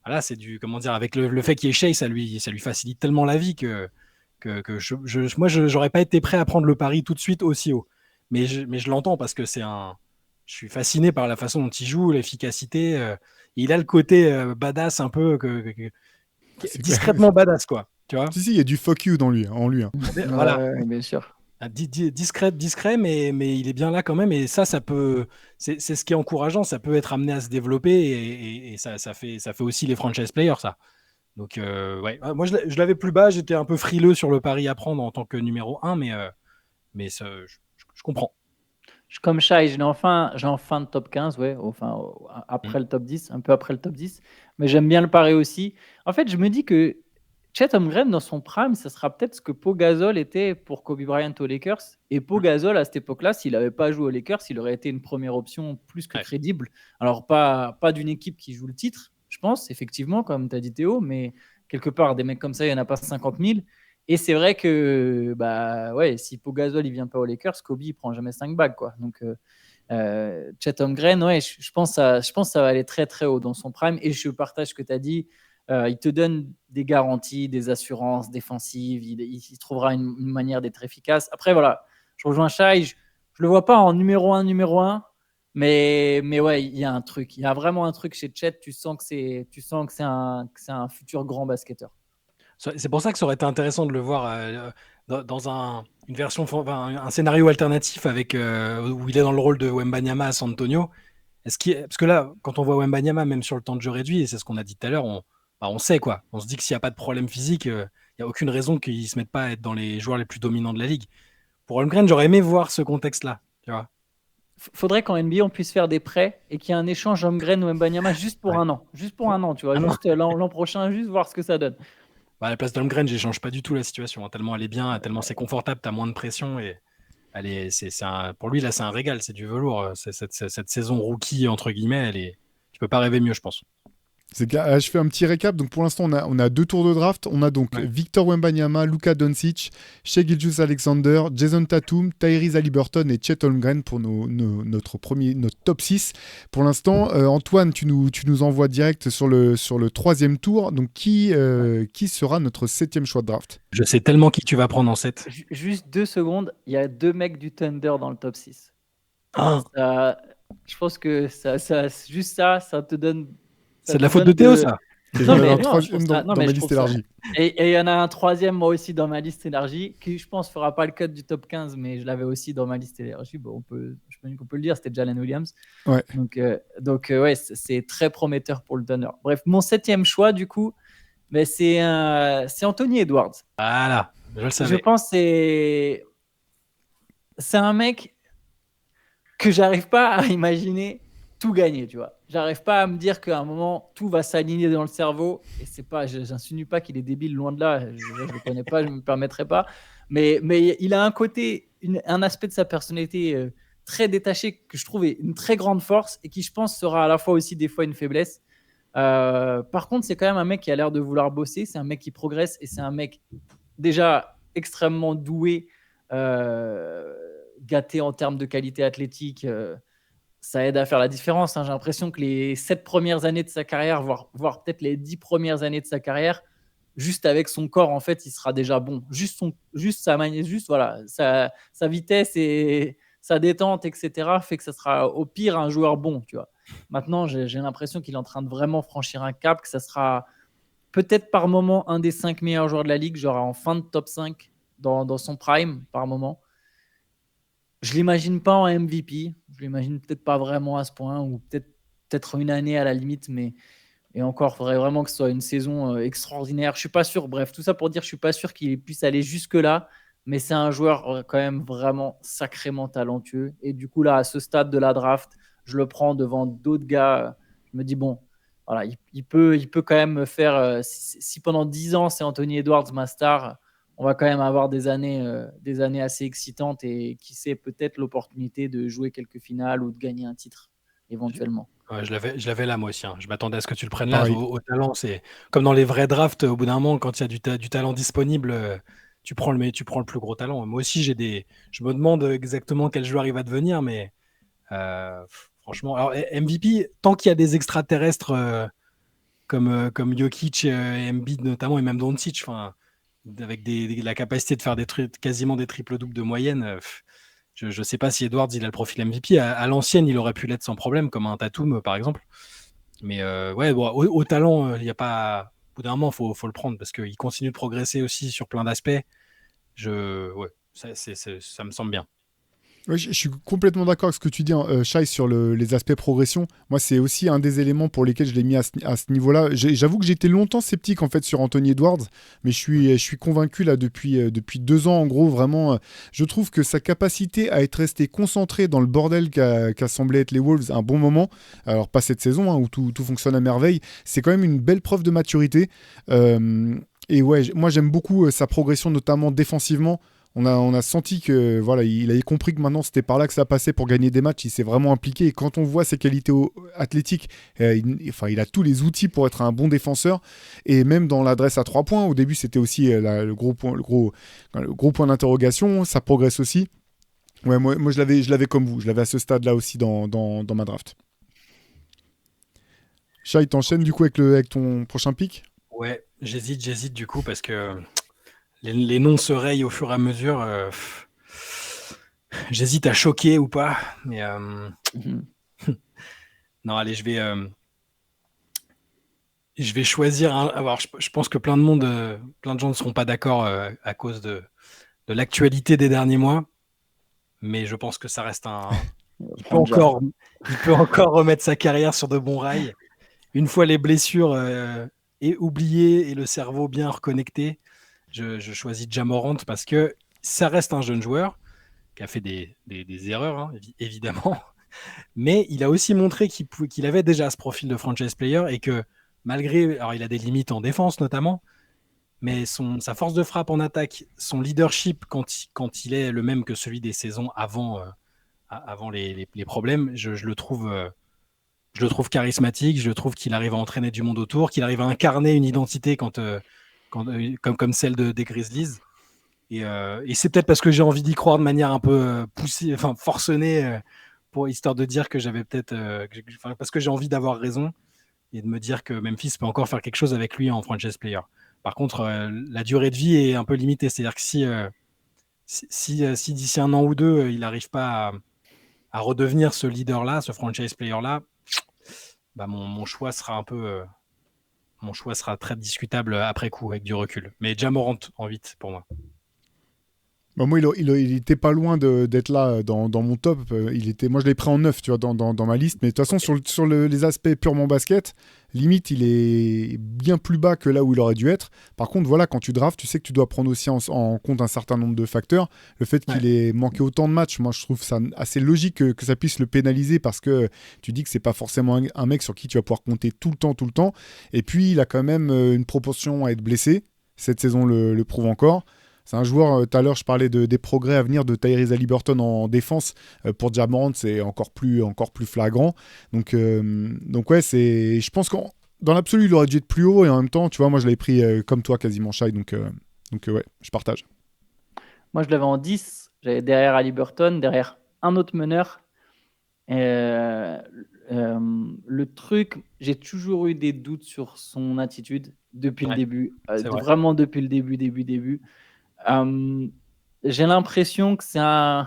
voilà, c'est comment dire, avec le fait qu'il est Shea, ça lui facilite tellement la vie que moi, je n'aurais pas été prêt à prendre le pari tout de suite aussi haut. Mais je l'entends parce que je suis fasciné par la façon dont il joue, l'efficacité. Il a le côté badass un peu, discrètement badass, quoi. Tu vois. Si, il y a du fuck you en lui. Hein. Voilà. Ouais, bien sûr. Discret, mais il est bien là quand même. Et ça peut. C'est ce qui est encourageant. Ça peut être amené à se développer et ça fait aussi les franchise players, ça. Donc, ouais. Moi, je l'avais plus bas. J'étais un peu frileux sur le pari à prendre en tant que numéro 1, mais je comprends. Comme Shai, j'ai en fin de top 15, ouais, après le top 10, un peu après le top 10. Mais j'aime bien le pari aussi. En fait, je me dis que Chet Holmgren, dans son prime, ça sera peut-être ce que Pau Gasol était pour Kobe Bryant aux Lakers. Et Pau Gasol, à cette époque-là, s'il n'avait pas joué aux Lakers, il aurait été une première option plus que crédible. Alors, pas d'une équipe qui joue le titre, je pense, effectivement, comme tu as dit Théo, mais quelque part, des mecs comme ça, il n'y en a pas 50 000. Et c'est vrai que si Pau Gasol ne vient pas aux Lakers, Kobe ne prend jamais 5 bagues, quoi. Donc, Chet Holmgren, ouais, je pense que ça va aller très, très haut dans son prime. Et je partage ce que tu as dit. Il te donne des garanties, des assurances défensives. Il trouvera une manière d'être efficace. Après, voilà, je rejoins Shai. Je ne le vois pas en numéro 1. Mais ouais, il y a un truc. Il y a vraiment un truc chez Chet. Tu sens que c'est un futur grand basketteur. C'est pour ça que ça aurait été intéressant de le voir dans une version, un scénario alternatif avec où il est dans le rôle de Wembanyama à San Antonio. Parce que là, quand on voit Wembanyama, même sur le temps de jeu réduit, et c'est ce qu'on a dit tout à l'heure, on sait quoi. On se dit que s'il n'y a pas de problème physique, il n'y a aucune raison qu'il ne se mette pas à être dans les joueurs les plus dominants de la ligue. Pour Holmgren, j'aurais aimé voir ce contexte-là. Tu vois. Faudrait qu'en NBA on puisse faire des prêts et qu'il y ait un échange Holmgren ou Wembanyama juste pour un an. Juste pour un an, tu vois. Juste l'an prochain, juste voir ce que ça donne. À la place d'Holmgren, j'échange pas du tout la situation. Tellement elle est bien, tellement c'est confortable, tu as moins de pression. Et pour lui, là, c'est un régal. C'est du velours. Cette saison rookie, entre guillemets, tu peux pas rêver mieux, je pense. Je fais un petit récap. Donc pour l'instant, on a 2 tours de draft. On a donc Victor Wembanyama, Luka Doncic, Shai Gilgeous-Alexander, Jason Tatum, Tyrese Haliburton et Chet Holmgren pour notre top 6. Pour l'instant, Antoine, tu nous envoies direct sur le 3e tour. Donc qui sera notre 7e choix de draft? Je sais tellement qui tu vas prendre en 7. Juste 2 secondes. Il y a 2 mecs du Thunder dans le top 6. Je pense que juste ça te donne... C'est de la faute de Théo, ça. Il y en a un 3e dans ma liste élargie. Et il y en a un 3e, moi aussi, dans ma liste élargie, qui, je pense, ne fera pas le cut du top 15, mais je l'avais aussi dans ma liste élargie. Bon, je pense qu'on peut le dire, c'était Jalen Williams. Ouais. Donc ouais, c'est très prometteur pour le Thunder. Bref, mon 7e choix, du coup, c'est Anthony Edwards. Voilà, je le savais. Je pense que c'est un mec que j'arrive pas à imaginer tout gagner, tu vois. J'arrive pas à me dire qu'à un moment tout va s'aligner dans le cerveau. Et c'est pas, j'insinue pas qu'il est débile, loin de là. Je le connais pas, je me permettrai pas. Mais il a un côté, un aspect de sa personnalité très détaché que je trouve est une très grande force et qui, je pense, sera à la fois aussi des fois une faiblesse. Par contre, c'est quand même un mec qui a l'air de vouloir bosser. C'est un mec qui progresse et c'est un mec déjà extrêmement doué, gâté en termes de qualité athlétique. Ça aide à faire la différence. J'ai l'impression que les 7 premières années de sa carrière, voire peut-être les 10 premières années de sa carrière, juste avec son corps, en fait, il sera déjà bon. Juste sa manière, voilà, sa vitesse et sa détente, etc., fait que ça sera au pire un joueur bon, tu vois. Maintenant, j'ai l'impression qu'il est en train de vraiment franchir un cap, que ça sera peut-être par moment un des 5 meilleurs joueurs de la ligue, genre en fin de top 5 dans son prime par moment. Je ne l'imagine pas en MVP. Je l'imagine peut-être pas vraiment à ce point, ou peut-être une année à la limite, et encore, il faudrait vraiment que ce soit une saison extraordinaire. Je ne suis pas sûr. Bref, tout ça pour dire que je ne suis pas sûr qu'il puisse aller jusque-là, mais c'est un joueur quand même vraiment sacrément talentueux. Et du coup, là, à ce stade de la draft, je le prends devant d'autres gars. Je me dis, bon, voilà, il peut quand même me faire... si pendant 10 ans, c'est Anthony Edwards, ma star, on va quand même avoir des années assez excitantes et qui sait, peut-être l'opportunité de jouer quelques finales ou de gagner un titre. éventuellement. Ouais, je l'avais là, moi aussi, hein. Je m'attendais à ce que tu le prennes là. Pareil. Au talent, c'est comme dans les vrais drafts, au bout d'un moment, quand il y a du talent disponible, tu prends le plus gros talent. Moi aussi, je me demande exactement quel joueur il va devenir, mais franchement, alors, MVP, tant qu'il y a des extraterrestres comme Jokic, et Embiid notamment, et même Doncic, enfin, avec la capacité de faire quasiment des triples-doubles de moyenne, je ne sais pas si Edwards il a le profil MVP. À l'ancienne, il aurait pu l'être sans problème, comme un Tatum par exemple. Mais ouais, bon, au talent, il n'y a pas. Au bout d'un moment, faut le prendre parce qu'il continue de progresser aussi sur plein d'aspects. Ouais, ça me semble bien. Ouais, je suis complètement d'accord avec ce que tu dis, hein, Shai, sur les aspects progression. Moi, c'est aussi un des éléments pour lesquels je l'ai mis à ce niveau-là. J'avoue que j'étais longtemps sceptique en fait sur Anthony Edwards, mais je suis convaincu là depuis 2 ans en gros. Vraiment, je trouve que sa capacité à être resté concentré dans le bordel qu'a semblé être les Wolves à un bon moment, alors pas cette saison hein, où tout fonctionne à merveille, c'est quand même une belle preuve de maturité. Et ouais, moi j'aime beaucoup sa progression, notamment défensivement. On a senti que voilà, il avait compris que maintenant c'était par là que ça passait pour gagner des matchs. Il s'est vraiment impliqué. Et quand on voit ses qualités athlétiques, il a tous les outils pour être un bon défenseur. Et même dans l'adresse à 3 points, au début c'était aussi le gros point d'interrogation. Ça progresse aussi. Ouais, moi je l'avais comme vous. Je l'avais à ce stade-là aussi dans ma draft. Shai, t'enchaînes du coup avec ton prochain pick. Ouais, j'hésite du coup parce que les noms se rayent au fur et à mesure. J'hésite à choquer ou pas. Mais Mhm. non, allez, je vais choisir alors, je pense que plein de gens ne seront pas d'accord à cause de l'actualité des derniers mois, mais je pense que ça reste il peut Grande encore, il peut encore remettre sa carrière sur de bons rails. Une fois les blessures oubliées et le cerveau bien reconnecté, je choisis Ja Morant parce que ça reste un jeune joueur qui a fait des erreurs, hein, évidemment, mais il a aussi montré qu'il avait déjà ce profil de franchise player et que malgré, alors il a des limites en défense notamment, mais sa force de frappe en attaque, son leadership quand il est le même que celui des saisons avant les problèmes, je le trouve charismatique, je trouve qu'il arrive à entraîner du monde autour, qu'il arrive à incarner une identité comme celle des Grizzlies. Et c'est peut-être parce que j'ai envie d'y croire de manière un peu poussée, enfin forcenée, histoire de dire que j'avais peut-être, parce que j'ai envie d'avoir raison et de me dire que Memphis peut encore faire quelque chose avec lui en franchise player. Par contre, la durée de vie est un peu limitée, c'est-à-dire que si d'ici un an ou deux, il n'arrive pas à redevenir ce leader-là, ce franchise player-là, bah mon choix sera mon choix sera très discutable après coup avec du recul. Mais Ja Morant en 8 pour moi. Bah, moi, il était pas loin d'être là dans mon top. Moi, je l'ai pris en 9, tu vois, dans ma liste. Mais de toute façon, sur les aspects purement basket, limite, il est bien plus bas que là où il aurait dû être. Par contre, voilà, quand tu drafts, tu sais que tu dois prendre aussi en compte un certain nombre de facteurs. Le fait qu'il ait manqué autant de matchs, moi, je trouve ça assez logique que ça puisse le pénaliser parce que tu dis que c'est pas forcément un mec sur qui tu vas pouvoir compter tout le temps. Et puis, il a quand même une proportion à être blessé. Cette saison le prouve encore. C'est un joueur, tout à l'heure je parlais des progrès à venir de Tyrese Haliburton en défense. Pour Ja Morant, c'est encore plus flagrant. Donc ouais, je pense que dans l'absolu, il aurait dû être plus haut et en même temps, tu vois, moi je l'avais pris comme toi quasiment, Shai. Donc ouais, je partage. Moi, je l'avais en 10. J'avais derrière Haliburton, derrière un autre meneur. Le truc, j'ai toujours eu des doutes sur son attitude depuis le début. Vraiment depuis le début. J'ai l'impression que ça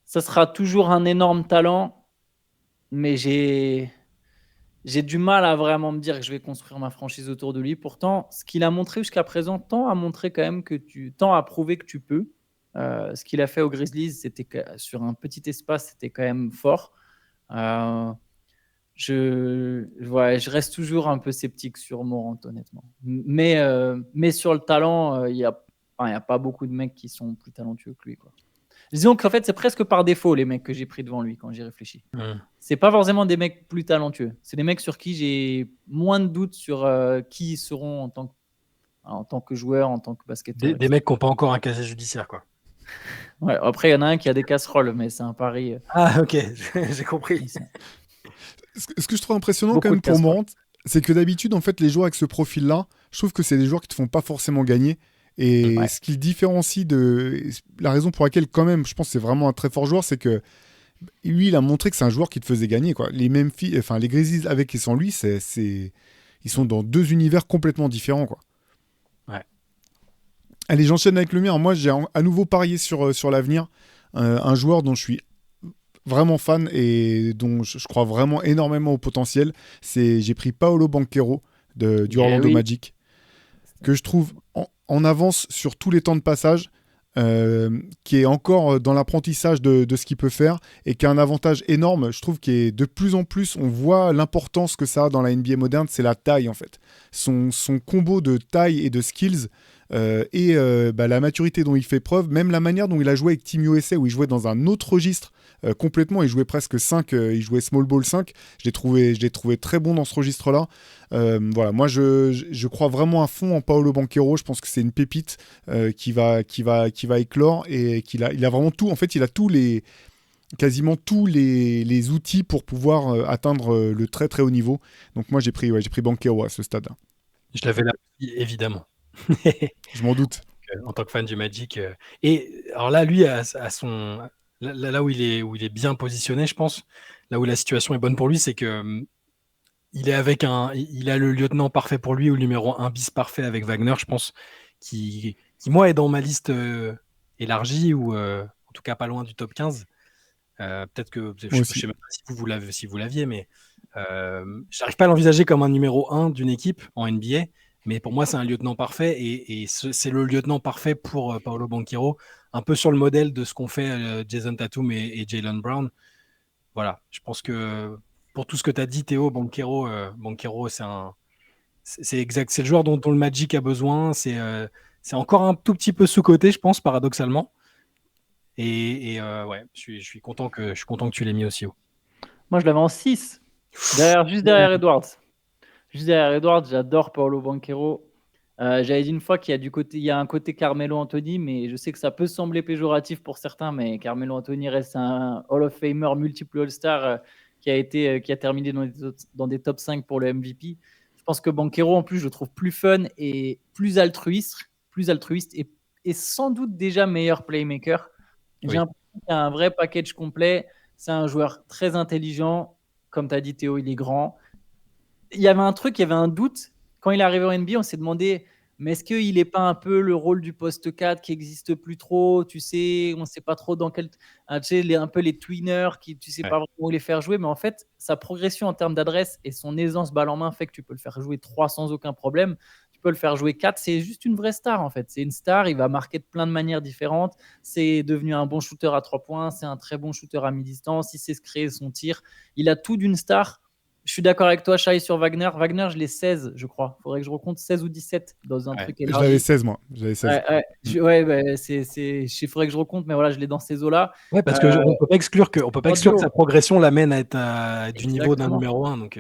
sera toujours un énorme talent, mais j'ai du mal à vraiment me dire que je vais construire ma franchise autour de lui. Pourtant, ce qu'il a montré jusqu'à présent tend à montrer quand même que tend à prouver que tu peux. Ce qu'il a fait aux Grizzlies, c'était sur un petit espace, c'était quand même fort. Je reste toujours un peu sceptique sur Morant, honnêtement. Mais sur le talent, il y a pas beaucoup de mecs qui sont plus talentueux que lui, quoi. Disons qu'en fait, c'est presque par défaut les mecs que j'ai pris devant lui quand j'y réfléchis. C'est pas forcément des mecs plus talentueux. C'est des mecs sur qui j'ai moins de doutes sur qui ils seront en tant que joueur, en tant que basketteur. Des mecs qui n'ont pas encore un casier judiciaire, quoi. Ouais, après, il y en a un qui a des casseroles, mais c'est un pari. Ah, ok, j'ai compris. Ce que je trouve impressionnant Beaucoup quand même de pour casseroles. Morant, c'est que d'habitude, en fait, les joueurs avec ce profil-là, je trouve que c'est des joueurs qui te font pas forcément gagner. Et Ouais. ce qui le différencie de. La raison pour laquelle, quand même, je pense que c'est vraiment un très fort joueur, c'est que lui, il a montré que c'est un joueur qui te faisait gagner, quoi. Les les Grizzlies avec et sans lui, ils sont dans deux univers complètement différents, quoi. Ouais. Allez, j'enchaîne avec le mien. Alors, moi, j'ai à nouveau parié sur l'avenir. Un joueur dont je suis vraiment fan et dont je crois vraiment énormément au potentiel. J'ai pris Paolo Banchero du Orlando oui. Magic, que je trouve en avance sur tous les temps de passage, qui est encore dans l'apprentissage de ce qu'il peut faire et qui a un avantage énorme. Je trouve que de plus en plus, on voit l'importance que ça a dans la NBA moderne, c'est la taille en fait. Son combo de taille et de skills et la maturité dont il fait preuve, même la manière dont il a joué avec Team USA où il jouait dans un autre registre complètement, il jouait presque 5, il jouait small ball 5, je l'ai trouvé très bon dans ce registre-là. Voilà, moi je crois vraiment à fond en Paolo Banchero, je pense que c'est une pépite qui va éclore et il a vraiment tout, en fait il a quasiment tous les outils pour pouvoir atteindre le très très haut niveau. Donc moi j'ai pris Banchero à ce stade. Je l'avais là, évidemment. Je m'en doute. En tant que fan du Magic. Et alors là, lui, à son, là où il est bien positionné, je pense, là où la situation est bonne pour lui, c'est que il a le lieutenant parfait pour lui ou le numéro 1 bis parfait avec Wagner, je pense, qui moi est dans ma liste élargie ou en tout cas pas loin du top 15. Peut-être que je Moi ne aussi. sais même pas si vous l'aviez, mais j'arrive pas à l'envisager comme un numéro 1 d'une équipe en NBA. Mais pour moi, c'est un lieutenant parfait et c'est le lieutenant parfait pour Paolo Banchero, un peu sur le modèle de ce qu'ont fait Jason Tatum et Jaylen Brown. Voilà, je pense que pour tout ce que tu as dit, Théo, Banchero, c'est exact, c'est le joueur dont le Magic a besoin. C'est encore un tout petit peu sous-coté, je pense, paradoxalement. Ouais, je suis content que tu l'aies mis aussi haut. Moi, je l'avais en 6, juste derrière Edwards. Juste derrière Edwards, j'adore Paolo Banchero. J'avais dit une fois qu'il y a un côté Carmelo Anthony, mais je sais que ça peut sembler péjoratif pour certains, mais Carmelo Anthony reste un Hall of Famer, multiple All-Star qui a terminé dans des top 5 pour le MVP. Je pense que Banchero, en plus, je le trouve plus fun et plus altruiste et sans doute déjà meilleur playmaker. J'ai l'impression qu'il y a un vrai package complet. C'est un joueur très intelligent. Comme tu as dit, Théo, il est grand. Il y avait un doute. Quand il est arrivé en NBA, on s'est demandé, mais est-ce qu'il n'est pas un peu le rôle du poste 4 qui n'existe plus trop? Tu sais, on ne sait pas trop dans quel. Tu sais, un peu les tweeners, tu ne sais pas vraiment où les faire jouer. Mais en fait, sa progression en termes d'adresse et son aisance balle en main fait que tu peux le faire jouer 3 sans aucun problème. Tu peux le faire jouer 4. C'est juste une vraie star, en fait. C'est une star. Il va marquer de plein de manières différentes. C'est devenu un bon shooter à 3 points. C'est un très bon shooter à mi-distance. Il sait se créer son tir. Il a tout d'une star. Je suis d'accord avec toi, Shai, sur Wagner. Wagner, je l'ai 16, je crois. Il faudrait que je recompte 16 ou 17 dans un truc élargi. Je l'avais 16, moi. J'avais 16. Il faudrait que je recompte, mais voilà, je l'ai dans ces eaux-là. Ouais, parce qu'on ne peut pas exclure que sa progression l'amène à être du niveau d'un numéro 1. Donc,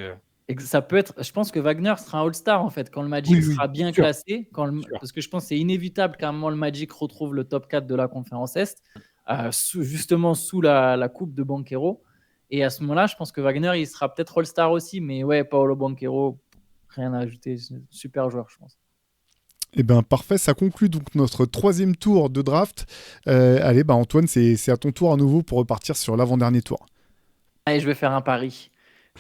ça peut être. Je pense que Wagner sera un All-Star, en fait, quand le Magic sera bien classé. Parce que je pense que c'est inévitable qu'à un moment, le Magic retrouve le top 4 de la conférence Est, justement sous la coupe de Banchero. Et à ce moment-là, je pense que Wagner, il sera peut-être All-Star aussi. Mais ouais, Paolo Banchero, rien à ajouter. Super joueur, je pense. Eh bien, parfait. Ça conclut donc notre 3e tour de draft. Allez, Antoine, c'est à ton tour à nouveau pour repartir sur l'avant-dernier tour. Allez, je vais faire un pari.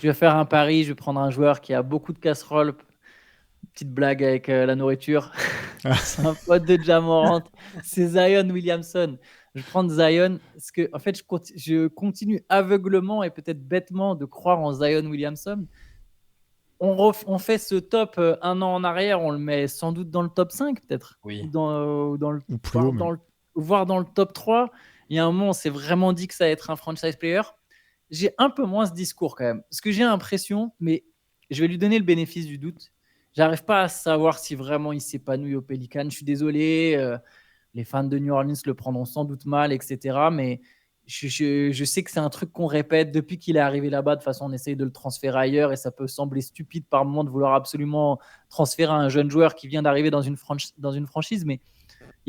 Je vais prendre un joueur qui a beaucoup de casseroles. Petite blague avec la nourriture. C'est un pote de Ja Morant. C'est Zion Williamson. Je vais prendre Zion parce que, en fait, je continue aveuglement et peut-être bêtement de croire en Zion Williamson. On fait ce top un an en arrière, on le met sans doute dans le top 5 peut-être. Oui. Voire dans le top 3. Il y a un moment, on s'est vraiment dit que ça allait être un franchise player. J'ai un peu moins ce discours quand même. Parce que j'ai l'impression, mais je vais lui donner le bénéfice du doute. J'arrive pas à savoir si vraiment il s'épanouit au Pelican. Je suis désolé, les fans de New Orleans le prendront sans doute mal, etc. Mais je sais que c'est un truc qu'on répète depuis qu'il est arrivé là-bas. De toute façon, on essaye de le transférer ailleurs et ça peut sembler stupide par moment de vouloir absolument transférer un jeune joueur qui vient d'arriver dans une franchise. Mais il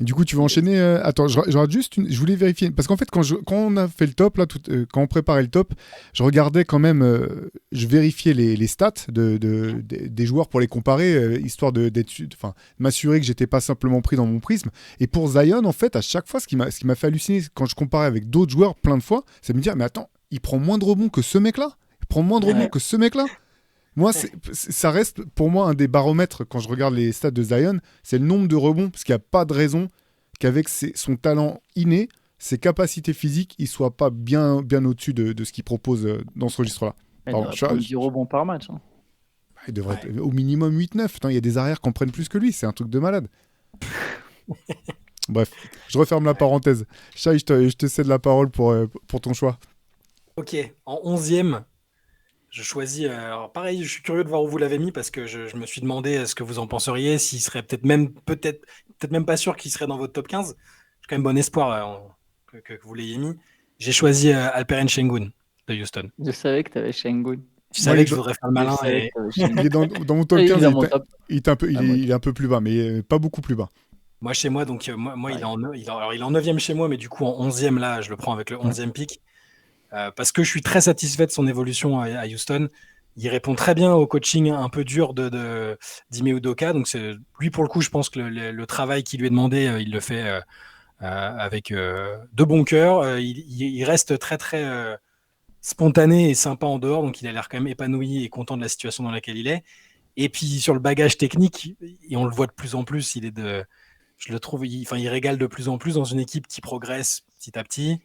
Du coup, tu veux enchaîner Attends, je rate juste je voulais vérifier. Parce qu'en fait, quand on a fait le top, là, quand on préparait le top, je regardais quand même, je vérifiais les stats des joueurs pour les comparer, histoire m'assurer que j'étais pas simplement pris dans mon prisme. Et pour Zion, en fait, à chaque fois, ce qui m'a fait halluciner quand je comparais avec d'autres joueurs plein de fois, c'est de me dire, mais attends, il prend moins de rebonds que ce mec-là. Il prend moins de rebonds que ce mec-là. Moi, ça reste pour moi un des baromètres quand je regarde les stats de Zion, c'est le nombre de rebonds, parce qu'il n'y a pas de raison qu'avec son talent inné, ses capacités physiques, il ne soit pas bien au-dessus de ce qu'il propose dans ce registre-là. Il doit prendre 10 rebonds par match. Hein. Il devrait être au minimum 8-9. Il y a des arrières qui en prennent plus que lui, c'est un truc de malade. Bref, je referme la parenthèse. Shai, je te cède la parole pour ton choix. Ok, en 11e, je choisis. Alors pareil, je suis curieux de voir où vous l'avez mis parce que je me suis demandé ce que vous en penseriez, s'il serait peut-être même pas sûr qu'il serait dans votre top 15. J'ai quand même bon espoir que vous l'ayez mis. J'ai choisi Alperen Sengun de Houston. Je savais que tu avais Sengun. Tu savais que je voudrais faire le malin. Il est dans mon top 15, il est un peu plus bas, mais pas beaucoup plus bas. Moi, chez moi, donc moi il est en 9e chez moi, mais du coup en 11e, là, je le prends avec le 11e pick. Parce que je suis très satisfait de son évolution à Houston. Il répond très bien au coaching un peu dur d'Ime Udoka. Donc lui, pour le coup, je pense que le travail qui lui est demandé, il le fait avec de bon cœur. Il reste très, très spontané et sympa en dehors. Donc il a l'air quand même épanoui et content de la situation dans laquelle il est. Et puis sur le bagage technique, et on le voit de plus en plus, je le trouve, il régale de plus en plus dans une équipe qui progresse petit à petit.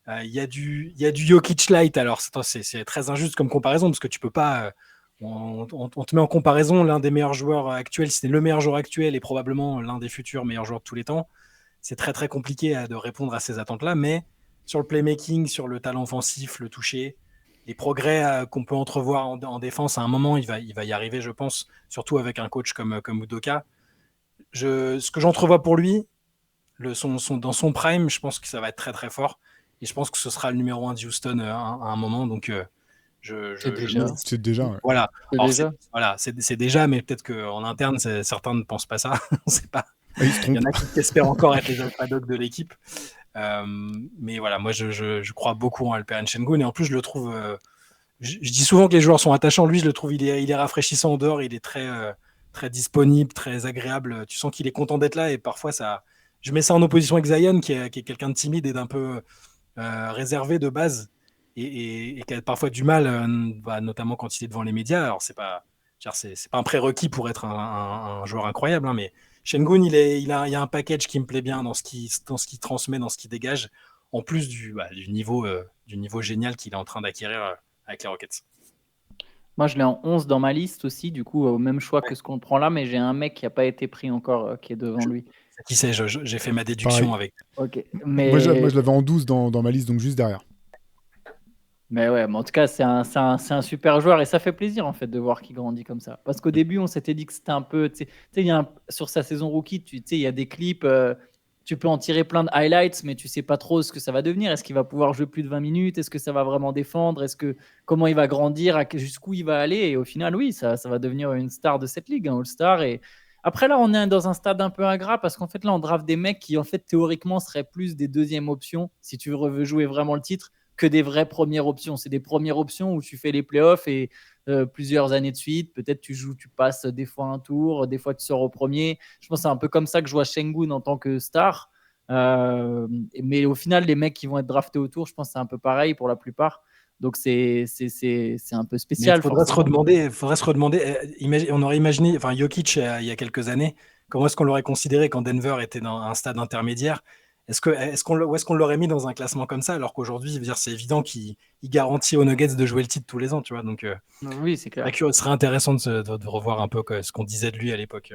Il y a du Jokic light. Alors c'est très injuste comme comparaison parce que tu peux pas. On te met en comparaison l'un des meilleurs joueurs actuels. Si c'est le meilleur joueur actuel et probablement l'un des futurs meilleurs joueurs de tous les temps. C'est très très compliqué de répondre à ces attentes-là. Mais sur le playmaking, sur le talent offensif, le toucher, les progrès qu'on peut entrevoir en défense, à un moment il va y arriver, je pense. Surtout avec un coach comme Udoka. Ce que j'entrevois pour lui, dans son prime, je pense que ça va être très très fort. Et je pense que ce sera le numéro 1 de Houston à un moment. Donc, c'est déjà. Ouais. Voilà. C'est déjà, mais peut-être qu'en interne, certains ne pensent pas ça. On sait pas. Il y en a qui espèrent encore être les alpha dogs de l'équipe. Mais voilà, moi, je crois beaucoup en Alperen Sengun. Et en plus, je le trouve. Je dis souvent que les joueurs sont attachants. Lui, je le trouve, il est rafraîchissant en dehors. Il est très, très disponible, très agréable. Tu sens qu'il est content d'être là. Et parfois, je mets ça en opposition avec Zion, qui est quelqu'un de timide et d'un peu. Réservé de base et qui a parfois du mal, notamment quand il est devant les médias. Alors c'est pas un prérequis pour être un joueur incroyable, hein, mais Sengun, il y a un package qui me plaît bien dans ce qu'il transmet, dans ce qu'il dégage, en plus du niveau génial qu'il est en train d'acquérir avec les Rockets. Moi, je l'ai en 11 dans ma liste aussi, du coup, au même choix que ce qu'on prend là, mais j'ai un mec qui n'a pas été pris encore, qui est devant lui. Qui sait, j'ai fait ma déduction pareil. Avec. Okay. Mais... Moi, je l'avais en 12 dans ma liste, donc juste derrière. Mais ouais, mais en tout cas, c'est un super joueur et ça fait plaisir en fait de voir qu'il grandit comme ça. Parce qu'au début, on s'était dit que c'était un peu, sur sa saison rookie, il y a des clips, tu peux en tirer plein de highlights, mais tu sais pas trop ce que ça va devenir. Est-ce qu'il va pouvoir jouer plus de 20 minutes? Est-ce que ça va vraiment défendre? Comment il va grandir? Jusqu'où il va aller? Et au final, oui, ça va devenir une star de cette ligue, un All-Star. Et après, là, on est dans un stade un peu ingrat parce qu'en fait, là, on draft des mecs qui, en fait, théoriquement, seraient plus des deuxièmes options si tu veux jouer vraiment le titre que des vraies premières options. C'est des premières options où tu fais les playoffs et plusieurs années de suite. Peut-être tu passes des fois un tour, des fois tu sors au premier. Je pense que c'est un peu comme ça que je vois Sengun en tant que star. Mais au final, les mecs qui vont être draftés autour, je pense que c'est un peu pareil pour la plupart. Donc c'est un peu spécial. Il faudrait se redemander. On aurait imaginé, Jokic il y a quelques années, comment est-ce qu'on l'aurait considéré quand Denver était dans un stade intermédiaire? Où est-ce qu'on l'aurait mis dans un classement comme ça, alors qu'aujourd'hui, c'est évident qu'il garantit aux Nuggets de jouer le titre tous les ans, tu vois. Donc, oui, c'est clair. Ce serait intéressant de revoir un peu ce qu'on disait de lui à l'époque.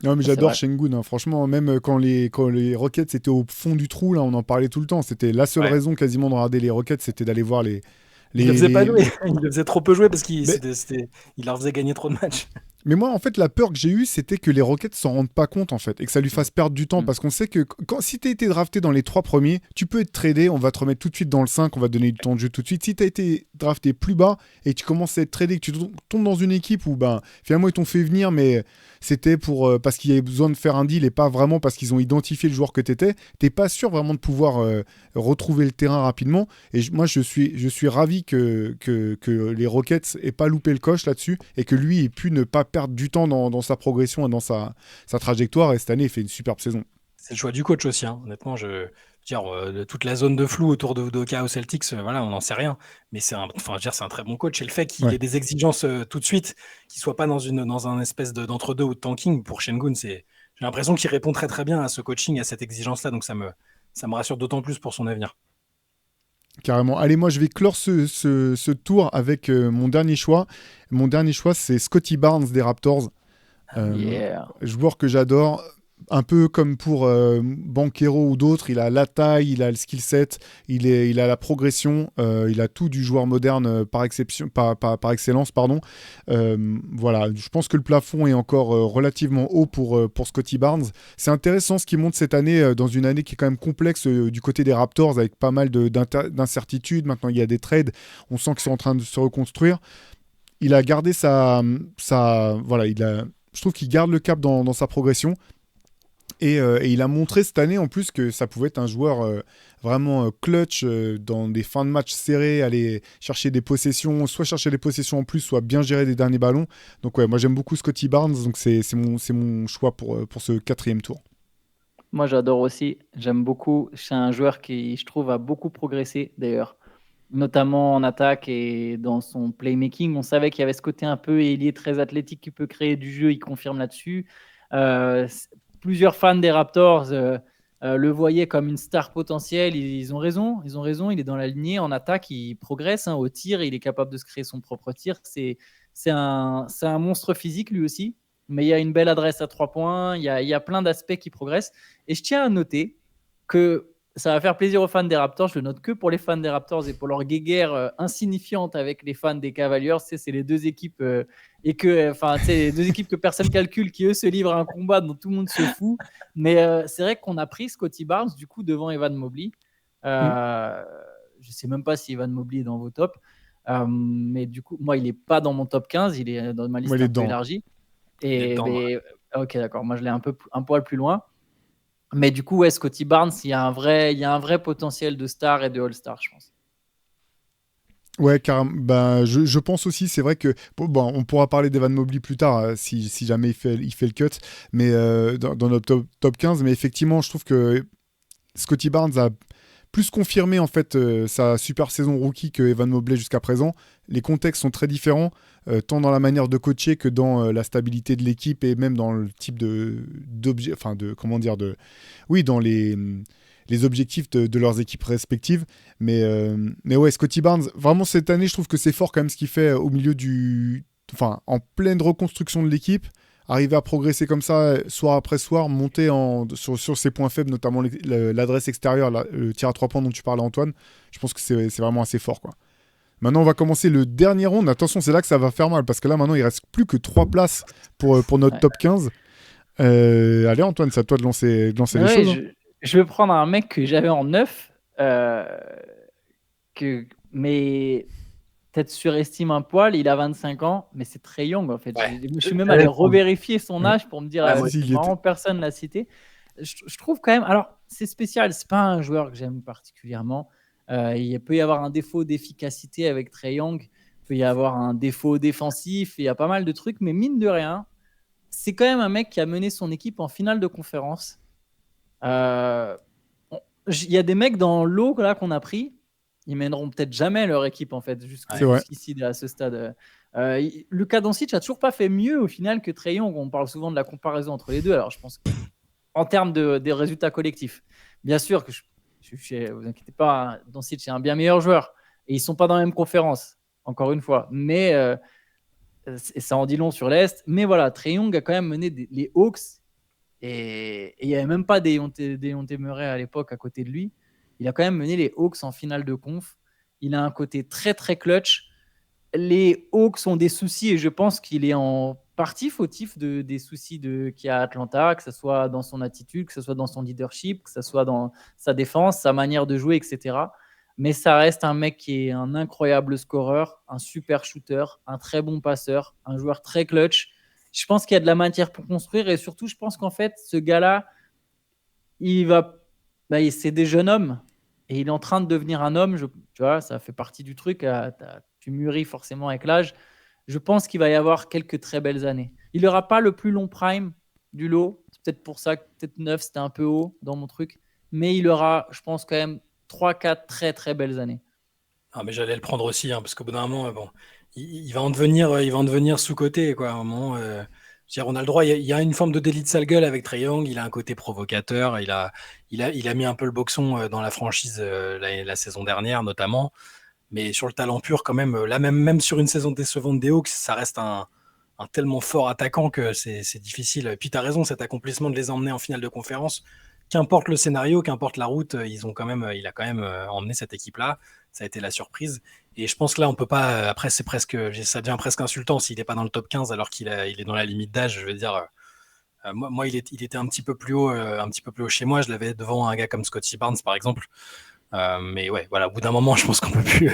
Non, mais j'adore Sengun, hein. Franchement, même quand les Rockets étaient au fond du trou, là, on en parlait tout le temps. C'était la seule raison quasiment de regarder les Rockets, c'était d'aller voir les. Il ne faisait pas jouer, il le faisait trop peu jouer parce qu'il leur faisait gagner trop de matchs. Mais moi, en fait, la peur que j'ai eue, c'était que les Rockets s'en rendent pas compte, en fait, et que ça lui fasse perdre du temps. Mm. Parce qu'on sait que si tu as été drafté dans les 3 premiers, tu peux être tradé, on va te remettre tout de suite dans le 5, on va te donner du temps de jeu tout de suite. Si tu as été drafté plus bas et que tu commences à être tradé, que tu tombes dans une équipe où ben, finalement ils t'ont fait venir, mais c'était parce qu'il y avait besoin de faire un deal et pas vraiment parce qu'ils ont identifié le joueur que tu étais, t'es pas sûr vraiment de pouvoir retrouver le terrain rapidement. Et moi, je suis ravi que les Rockets aient pas loupé le coche là-dessus et que lui ait pu ne pas perdre du temps dans sa progression et dans sa trajectoire. Et cette année, il fait une superbe saison. C'est le choix du coach aussi, hein. Honnêtement, je veux dire, toute la zone de flou autour de Udoka aux Celtics, voilà, on n'en sait rien. Mais enfin, je veux dire, c'est un très bon coach. Et le fait qu'il Ouais. ait des exigences tout de suite, qu'il soit pas dans un espèce d'entre-deux ou de tanking pour Şengün, j'ai l'impression qu'il répond très très bien à ce coaching, à cette exigence-là. Donc ça me rassure d'autant plus pour son avenir. Carrément. Allez, moi, je vais clore ce tour avec mon dernier choix. Mon dernier choix, c'est Scotty Barnes des Raptors. Yeah. Joueur que j'adore. Un peu comme pour Banchero ou d'autres, il a la taille, il a le skill set, il a la progression, il a tout du joueur moderne par excellence. Pardon. Voilà, je pense que le plafond est encore relativement haut pour Scotty Barnes. C'est intéressant ce qu'il montre cette année, dans une année qui est quand même complexe du côté des Raptors, avec pas mal d'incertitudes. Maintenant, il y a des trades, on sent qu'ils sont en train de se reconstruire. Il a gardé voilà, je trouve qu'il garde le cap dans sa progression. Et il a montré cette année en plus que ça pouvait être un joueur vraiment clutch dans des fins de match serrés, aller chercher des possessions, soit chercher des possessions en plus, soit bien gérer des derniers ballons. Donc ouais, moi j'aime beaucoup Scotty Barnes, donc c'est mon choix pour ce 4e tour. Moi, j'adore aussi. J'aime beaucoup. C'est un joueur qui, je trouve, a beaucoup progressé d'ailleurs, notamment en attaque et dans son playmaking. On savait qu'il y avait ce côté un peu ailier très athlétique qui peut créer du jeu. Il confirme là-dessus. Plusieurs fans des Raptors le voyaient comme une star potentielle. Ils ont raison. Ils ont raison. Il est dans la lignée. En attaque, il progresse au tir. Il est capable de se créer son propre tir. C'est un monstre physique lui aussi. Mais il y a une belle adresse à 3 points. Il y a plein d'aspects qui progressent. Et je tiens à noter que ça va faire plaisir aux fans des Raptors. Je le note que pour les fans des Raptors et pour leur guéguerre insignifiante avec les fans des Cavaliers. C'est les deux équipes les deux équipes que personne calcule, qui eux se livrent à un combat dont tout le monde se fout. Mais c'est vrai qu'on a pris Scotty Barnes du coup devant Evan Mobley. Je sais même pas si Evan Mobley est dans vos tops. Mais du coup, moi, il est pas dans mon top 15. Il est dans ma liste un peu élargie. Ok, d'accord. Moi, je l'ai un poil plus loin. Mais du coup, ouais, Scotty Barnes, il y a un vrai potentiel de star et de all-star, je pense. Ouais, carrément. Ben, je pense aussi, c'est vrai que on pourra parler d'Evan Mobley plus tard si jamais il fait le cut, mais dans notre top 15. Mais effectivement, je trouve que Scotty Barnes a plus confirmé en fait sa super saison rookie que Evan Mobley jusqu'à présent. Les contextes sont très différents, tant dans la manière de coacher que dans la stabilité de l'équipe et même dans le type d'objet, enfin dans les objectifs de leurs équipes respectives. Mais ouais, Scotty Barnes, vraiment cette année, je trouve que c'est fort quand même ce qu'il fait au milieu en pleine reconstruction de l'équipe. Arriver à progresser comme ça, soir après soir, monter sur ses points faibles, notamment l'adresse extérieure, le tir à 3 points dont tu parlais, Antoine. Je pense que c'est vraiment assez fort, quoi. Maintenant, on va commencer le dernier round. Attention, c'est là que ça va faire mal, parce que là, maintenant, il reste plus que 3 places pour notre top 15. Allez, Antoine, c'est à toi de lancer les choses. Je vais prendre un mec que j'avais en 9, mais peut-être surestime un poil. Il a 25 ans, mais c'est Trae Young en fait. Ouais. Je suis même allé revérifier son âge pour me dire vraiment personne l'a cité. Je trouve quand même. Alors, c'est spécial. C'est pas un joueur que j'aime particulièrement. Il peut y avoir un défaut d'efficacité avec Trae Young. Il peut y avoir un défaut défensif. Il y a pas mal de trucs, mais mine de rien, c'est quand même un mec qui a mené son équipe en finale de conférence. Il y a des mecs dans l'eau là qu'on a pris, ils mèneront peut-être jamais leur équipe en fait jusqu'ici à ce stade. Luka Doncic a toujours pas fait mieux au final que Trae Young. On parle souvent de la comparaison entre les deux. Alors je pense en termes des résultats collectifs, bien sûr que vous inquiétez pas, Doncic est un bien meilleur joueur et ils sont pas dans la même conférence. Encore une fois, mais ça en dit long sur l'Est. Mais voilà, Trae Young a quand même mené les Hawks. Et il n'y avait même pas Dejounte Murray à l'époque à côté de lui. Il a quand même mené les Hawks en finale de conf. Il a un côté très très clutch. Les Hawks ont des soucis et je pense qu'il est partie fautif des soucis qu'il y a à Atlanta, que ce soit dans son attitude, que ce soit dans son leadership, que ce soit dans sa défense, sa manière de jouer, etc. Mais ça reste un mec qui est un incroyable scoreur, un super shooter, un très bon passeur, un joueur très clutch. Je pense qu'il y a de la matière pour construire et surtout, je pense qu'en fait, ce gars-là, c'est des jeunes hommes et il est en train de devenir un homme. Tu vois, ça fait partie du truc. Tu mûris forcément avec l'âge. Je pense qu'il va y avoir quelques très belles années. Il n'aura pas le plus long prime du lot. C'est peut-être pour ça que peut-être 9, c'était un peu haut dans mon truc. Mais il aura, je pense, quand même 3-4 très, très belles années. Ah, mais j'allais le prendre aussi, parce qu'au bout d'un moment, bon, il va en devenir sous-coté, quoi. À un moment, je veux dire, on a le droit. Il y a une forme de délit de sale gueule avec Trae Young. Il a un côté provocateur. Il a mis un peu le boxon dans la franchise la saison dernière, notamment. Mais sur le talent pur, quand même, là, même sur une saison décevante des Hawks, ça reste un tellement fort attaquant que c'est difficile. Et puis, tu as raison, cet accomplissement de les emmener en finale de conférence, qu'importe le scénario, qu'importe la route, il a quand même emmené cette équipe-là. Ça a été la surprise. Et je pense que là, on peut pas. Après, ça devient presque insultant s'il n'est pas dans le top 15 alors qu'il est dans la limite d'âge. Je veux dire, moi, il était un petit peu plus haut chez moi. Je l'avais devant un gars comme Scottie Barnes, par exemple. Mais ouais, voilà, au bout d'un moment, je pense qu'on peut plus.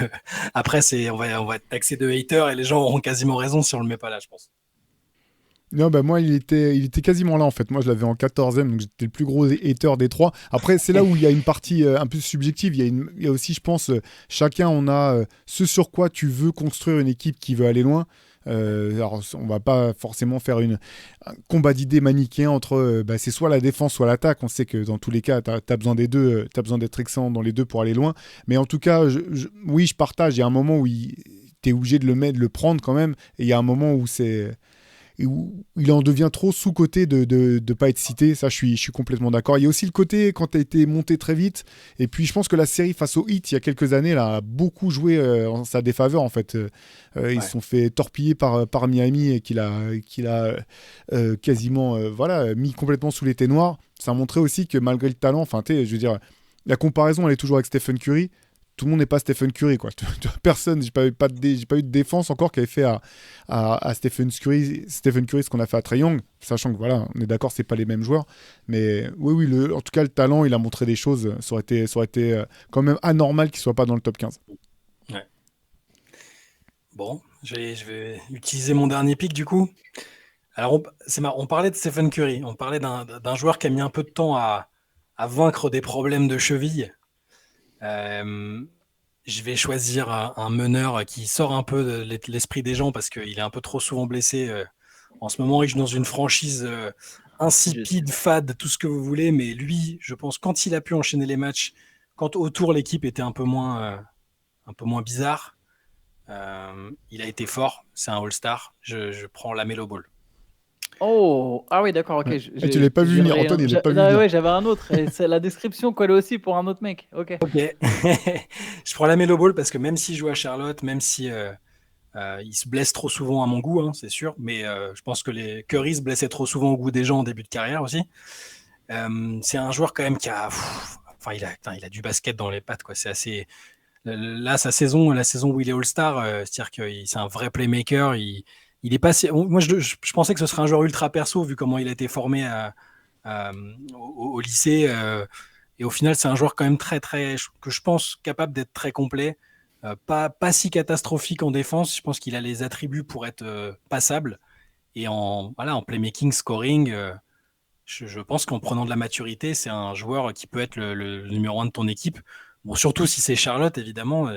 Après, on va être taxé de hater et les gens auront quasiment raison si on le met pas là, je pense. Non, bah moi, il était quasiment là, en fait. Moi, je l'avais en 14e, donc j'étais le plus gros hater des trois. Après, c'est là où il y a une partie un peu subjective. Il y a aussi, je pense, chacun, on a ce sur quoi tu veux construire une équipe qui veut aller loin. Alors, on va pas forcément faire un combat d'idées manichéen entre c'est soit la défense, soit l'attaque. On sait que dans tous les cas, tu as besoin des deux, tu as besoin d'être excellent dans les deux pour aller loin. Mais en tout cas, oui, je partage. Il y a un moment où tu es obligé de le prendre quand même. Et il y a un moment où où il en devient trop sous-côté de pas être cité. Ça, je suis complètement d'accord. Il y a aussi le côté quand tu as été monté très vite. Et puis, je pense que la série face au Heat, il y a quelques années, là, a beaucoup joué en sa défaveur, en fait. Ils se sont fait torpiller par Miami et qu'il a quasiment mis complètement sous les noirs. Ça a montré aussi que malgré le talent, je veux dire, la comparaison, elle est toujours avec Stephen Curry. Tout le monde n'est pas Stephen Curry, quoi. Personne, j'ai pas eu de défense encore qui avait fait à Stephen Curry ce qu'on a fait à Trae Young, sachant que voilà, on est d'accord, c'est pas les mêmes joueurs, mais oui, en tout cas le talent, il a montré des choses. Ça aurait été quand même anormal qu'il soit pas dans le top 15. Ouais. Bon, je vais utiliser mon dernier pick du coup. Alors c'est marrant, on parlait de Stephen Curry, on parlait d'un joueur qui a mis un peu de temps à vaincre des problèmes de cheville. Je vais choisir un meneur qui sort un peu de l'esprit des gens parce qu'il est un peu trop souvent blessé. En ce moment, il joue dans une franchise insipide, fade, tout ce que vous voulez. Mais lui, je pense, quand il a pu enchaîner les matchs, quand autour l'équipe était un peu moins bizarre, il a été fort. C'est un All-Star. Je prends LaMelo Ball. Oh, ah oui, d'accord, ok. Ouais. Tu l'avais pas vu venir, Antoine, il l'avait pas vu venir. Ouais, j'avais un autre. Et c'est la description collait aussi pour un autre mec. Ok. Je prends LaMelo Ball parce que même s'il joue à Charlotte, même si il se blesse trop souvent à mon goût, c'est sûr, mais je pense que les Curry se blessaient trop souvent au goût des gens en début de carrière aussi. C'est un joueur quand même qui a, il a du basket dans les pattes, quoi. C'est assez. Là, la saison où il est All-Star, c'est-à-dire que c'est un vrai playmaker. Il est pas. Moi, je pensais que ce serait un joueur ultra perso vu comment il a été formé au lycée. Et au final, c'est un joueur quand même très, très, que je pense capable d'être très complet. Pas si catastrophique en défense. Je pense qu'il a les attributs pour être passable. Et en playmaking, scoring, je pense qu'en prenant de la maturité, c'est un joueur qui peut être le numéro 1 de ton équipe. Bon, surtout si c'est Charlotte, évidemment.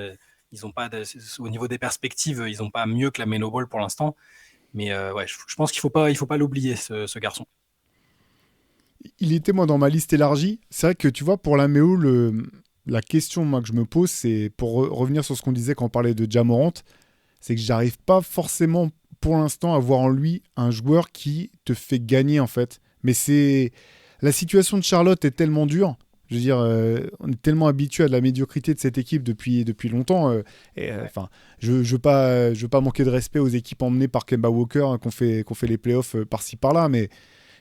Ils ont pas au niveau des perspectives, ils n'ont pas mieux que LaMelo Ball pour l'instant. Mais je pense qu'il faut pas l'oublier, ce garçon. Il était, moi, dans ma liste élargie. C'est vrai que, tu vois, pour LaMelo, la question moi, que je me pose, c'est pour revenir sur ce qu'on disait quand on parlait de Ja Morant, c'est que j'arrive pas forcément, pour l'instant, à voir en lui un joueur qui te fait gagner, en fait. Mais la situation de Charlotte est tellement dure. Je veux dire, on est tellement habitué à de la médiocrité de cette équipe depuis longtemps. Je veux pas manquer de respect aux équipes emmenées par Kemba Walker, qu'on fait les playoffs par-ci par-là, mais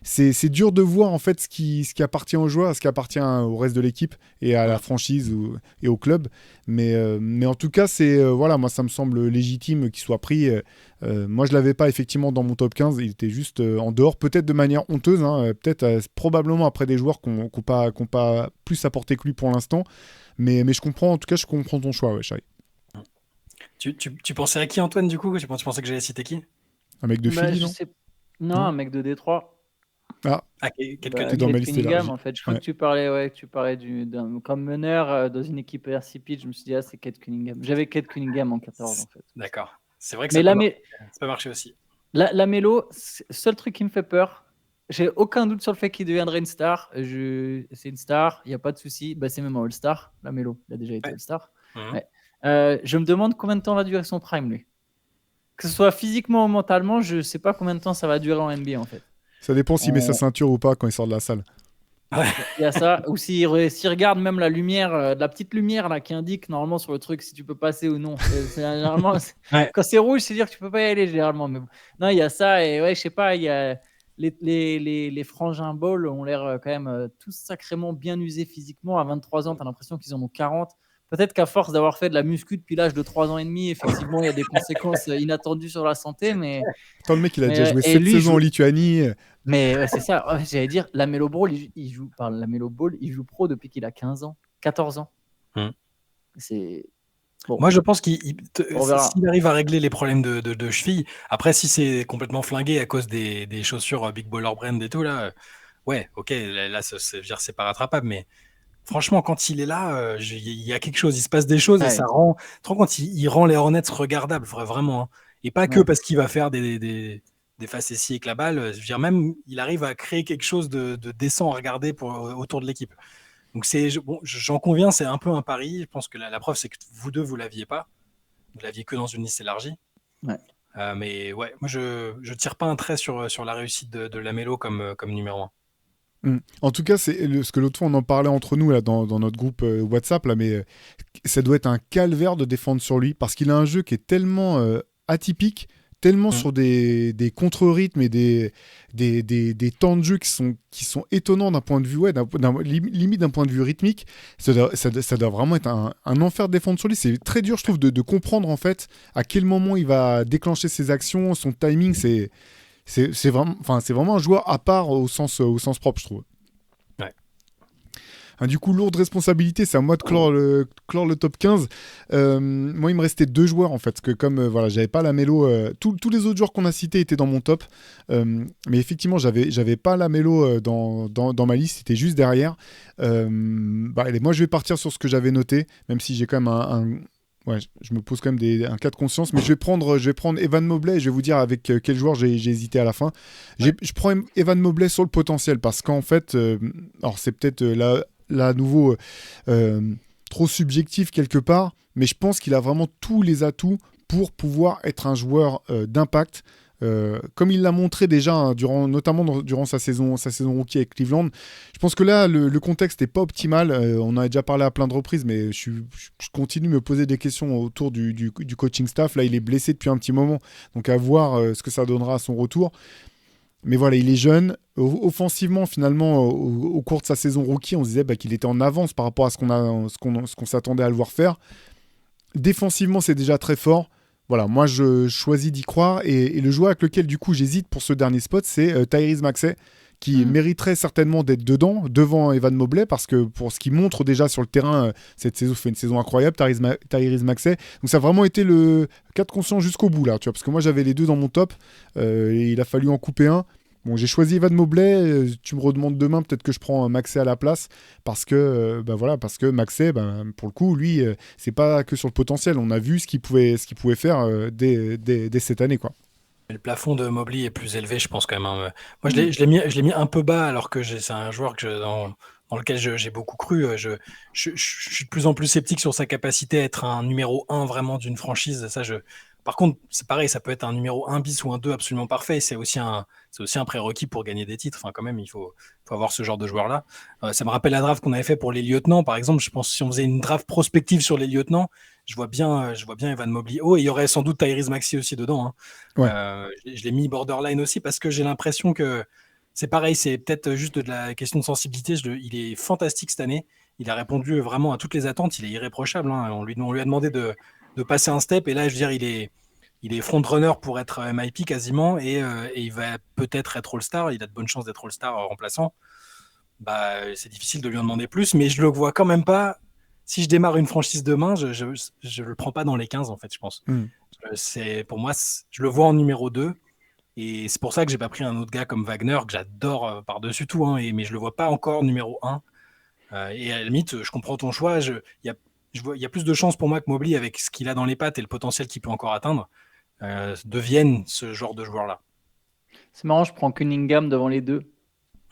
c'est dur de voir en fait ce qui appartient aux joueurs, ce qui appartient au reste de l'équipe et à la franchise et au club. Mais en tout cas, voilà, moi ça me semble légitime qu'il soit pris. Moi, je l'avais pas effectivement dans mon top 15. Il était juste en dehors, peut-être de manière honteuse, hein, peut-être probablement après des joueurs qui n'ont pas plus apporté que lui pour l'instant. Mais je comprends, en tout cas, je comprends ton choix, ouais, Shai. Tu pensais à qui, Antoine, du coup? Tu pensais que j'allais citer qui? Un mec de Philly, je non? sais... Non, un mec de Détroit. Ah, Quelqu'un T'es dans ma liste Cunningham, élargie. en fait. Je crois Ouais. que tu parlais comme meneur dans une équipe RCP. Je me suis dit, c'est Kate Cunningham. J'avais Kate Cunningham en 14, en fait. D'accord. C'est vrai que Mais ça peut marcher aussi. la Melo, seul truc qui me fait peur, j'ai aucun doute sur le fait qu'il deviendrait une star. C'est une star, il n'y a pas de souci. C'est même un All-Star, la Melo. Il a déjà été Ouais. All-Star. Mhm. Ouais. Je me demande combien de temps va durer son prime, lui. Que ce soit physiquement ou mentalement, je ne sais pas combien de temps ça va durer en NBA, en fait. Ça dépend s'il met sa ceinture ou pas quand il sort de la salle. Il y a ça. Ou s'il regarde même la lumière, la petite lumière là, qui indique normalement sur le truc si tu peux passer ou non. Généralement, Ouais. quand c'est rouge, c'est dire que tu peux pas y aller généralement. Mais bon. Non, il y a ça. Et ouais, je sais pas, il y a les frangins Ball ont l'air quand même tous sacrément bien usés physiquement. À 23 ans, tu as l'impression qu'ils en ont 40. Peut-être qu'à force d'avoir fait de la muscu depuis l'âge de 3 ans et demi, effectivement, il y a des conséquences inattendues sur la santé. Mais Attends, le mec, il a déjà joué et 7 lui, saisons en Lituanie. mais ouais, c'est ça. Ouais, j'allais dire, Lamelo Ball, il joue pro depuis qu'il a 15 ans, 14 ans. Hmm. C'est bon. Moi, je pense On verra. s'il arrive à régler les problèmes de cheville, après, si c'est complètement flingué à cause des chaussures Big Baller Brand et tout, là, ouais, ok, là, c'est pas rattrapable, mais franchement, quand il est là, il y a quelque chose, il se passe des choses et Ouais. ça rend. Tu te rends compte, il rend les Hornets regardables, vraiment. Hein. Et pas que Ouais. parce qu'il va faire des facéties avec la balle. Je veux dire, même, il arrive à créer quelque chose de décent à regarder autour de l'équipe. Donc, j'en conviens, c'est un peu un pari. Je pense que la preuve, c'est que vous deux, vous l'aviez pas. Vous l'aviez que dans une liste élargie. Ouais. Mais ouais, moi, je tire pas un trait sur la réussite de Lamelo comme numéro 1. En tout cas, c'est ce que l'autre fois on en parlait entre nous là dans notre groupe WhatsApp là, mais ça doit être un calvaire de défendre sur lui parce qu'il a un jeu qui est tellement atypique, tellement sur des contre-rythmes et des temps de jeu qui sont étonnants d'un point de vue limite d'un point de vue rythmique. Ça doit vraiment être un enfer de défendre sur lui. C'est très dur, je trouve, de comprendre en fait à quel moment il va déclencher ses actions, son timing. C'est vraiment un joueur à part au sens propre, je trouve. Ouais. Du coup, lourde responsabilité, c'est à moi de clore le top 15. Moi, il me restait 2 joueurs, en fait, parce que comme j'avais pas la Melo, tous les autres joueurs qu'on a cités étaient dans mon top. Mais effectivement, j'avais pas la Melo dans ma liste, c'était juste derrière. Allez, moi, je vais partir sur ce que j'avais noté, même si j'ai quand même je me pose quand même un cas de conscience, mais je vais prendre Evan Mobley et je vais vous dire avec quel joueur j'ai hésité à la fin. Je prends Evan Mobley sur le potentiel parce qu'en fait, alors c'est peut-être là à nouveau trop subjectif quelque part, mais je pense qu'il a vraiment tous les atouts pour pouvoir être un joueur d'impact. Comme il l'a montré déjà hein, notamment durant sa saison rookie avec Cleveland. Je pense que là le contexte n'est pas optimal, on en a déjà parlé à plein de reprises, mais je continue de me poser des questions autour du coaching staff. Là il est blessé depuis un petit moment, donc à voir ce que ça donnera à son retour. Mais voilà, il est jeune. Offensivement, finalement, au cours de sa saison rookie, on se disait qu'il était en avance par rapport à ce qu'on s'attendait à le voir faire. Défensivement, c'est déjà très fort. Voilà, moi je choisis d'y croire et le joueur avec lequel du coup j'hésite pour ce dernier spot, c'est Tyrese Maxey qui mériterait certainement d'être devant Evan Mobley parce que pour ce qu'il montre déjà sur le terrain, cette saison fait une saison incroyable, Tyrese Maxey. Donc ça a vraiment été le cas de conscience jusqu'au bout là, tu vois, parce que moi j'avais les 2 dans mon top et il a fallu en couper un. Bon, j'ai choisi Evan Mobley, tu me redemandes demain, peut-être que je prends Maxey à la place, parce que Maxey, pour le coup, lui, c'est pas que sur le potentiel, on a vu ce qu'il pouvait faire dès cette année, quoi. Le plafond de Mobley est plus élevé, je pense quand même. Hein. Moi, je l'ai mis un peu bas, alors que c'est un joueur dans lequel j'ai beaucoup cru. Je suis de plus en plus sceptique sur sa capacité à être un numéro 1 vraiment d'une franchise. Par contre, c'est pareil, ça peut être un numéro 1 bis ou un 2 absolument parfait. C'est aussi un prérequis pour gagner des titres. Enfin, quand même, il faut avoir ce genre de joueur-là. Ça me rappelle la draft qu'on avait fait pour les lieutenants, par exemple. Je pense que si on faisait une draft prospective sur les lieutenants, je vois bien Evan Mobley. Oh, et il y aurait sans doute Tyrese Maxey aussi dedans. Hein. Ouais. Je l'ai mis borderline aussi parce que j'ai l'impression que c'est pareil, c'est peut-être juste de la question de sensibilité. Il est fantastique cette année. Il a répondu vraiment à toutes les attentes. Il est irréprochable. Hein. On lui a demandé de passer un step. Et là, je veux dire, il est front-runner pour être MIP quasiment. Et il va peut-être être All-Star. Il a de bonnes chances d'être All-Star remplaçant. Bah, c'est difficile de lui en demander plus. Mais je le vois quand même pas. Si je démarre une franchise demain, je le prends pas dans les 15, en fait, je pense. Pour moi, je le vois en numéro 2. Et c'est pour ça que j'ai pas pris un autre gars comme Wagner, que j'adore par-dessus tout. Hein, mais je le vois pas encore numéro 1. Et à la limite, je comprends ton choix. Il y a plus de chances pour moi que Mobley, avec ce qu'il a dans les pattes et le potentiel qu'il peut encore atteindre, devienne ce genre de joueur-là. C'est marrant, je prends Cunningham devant les deux.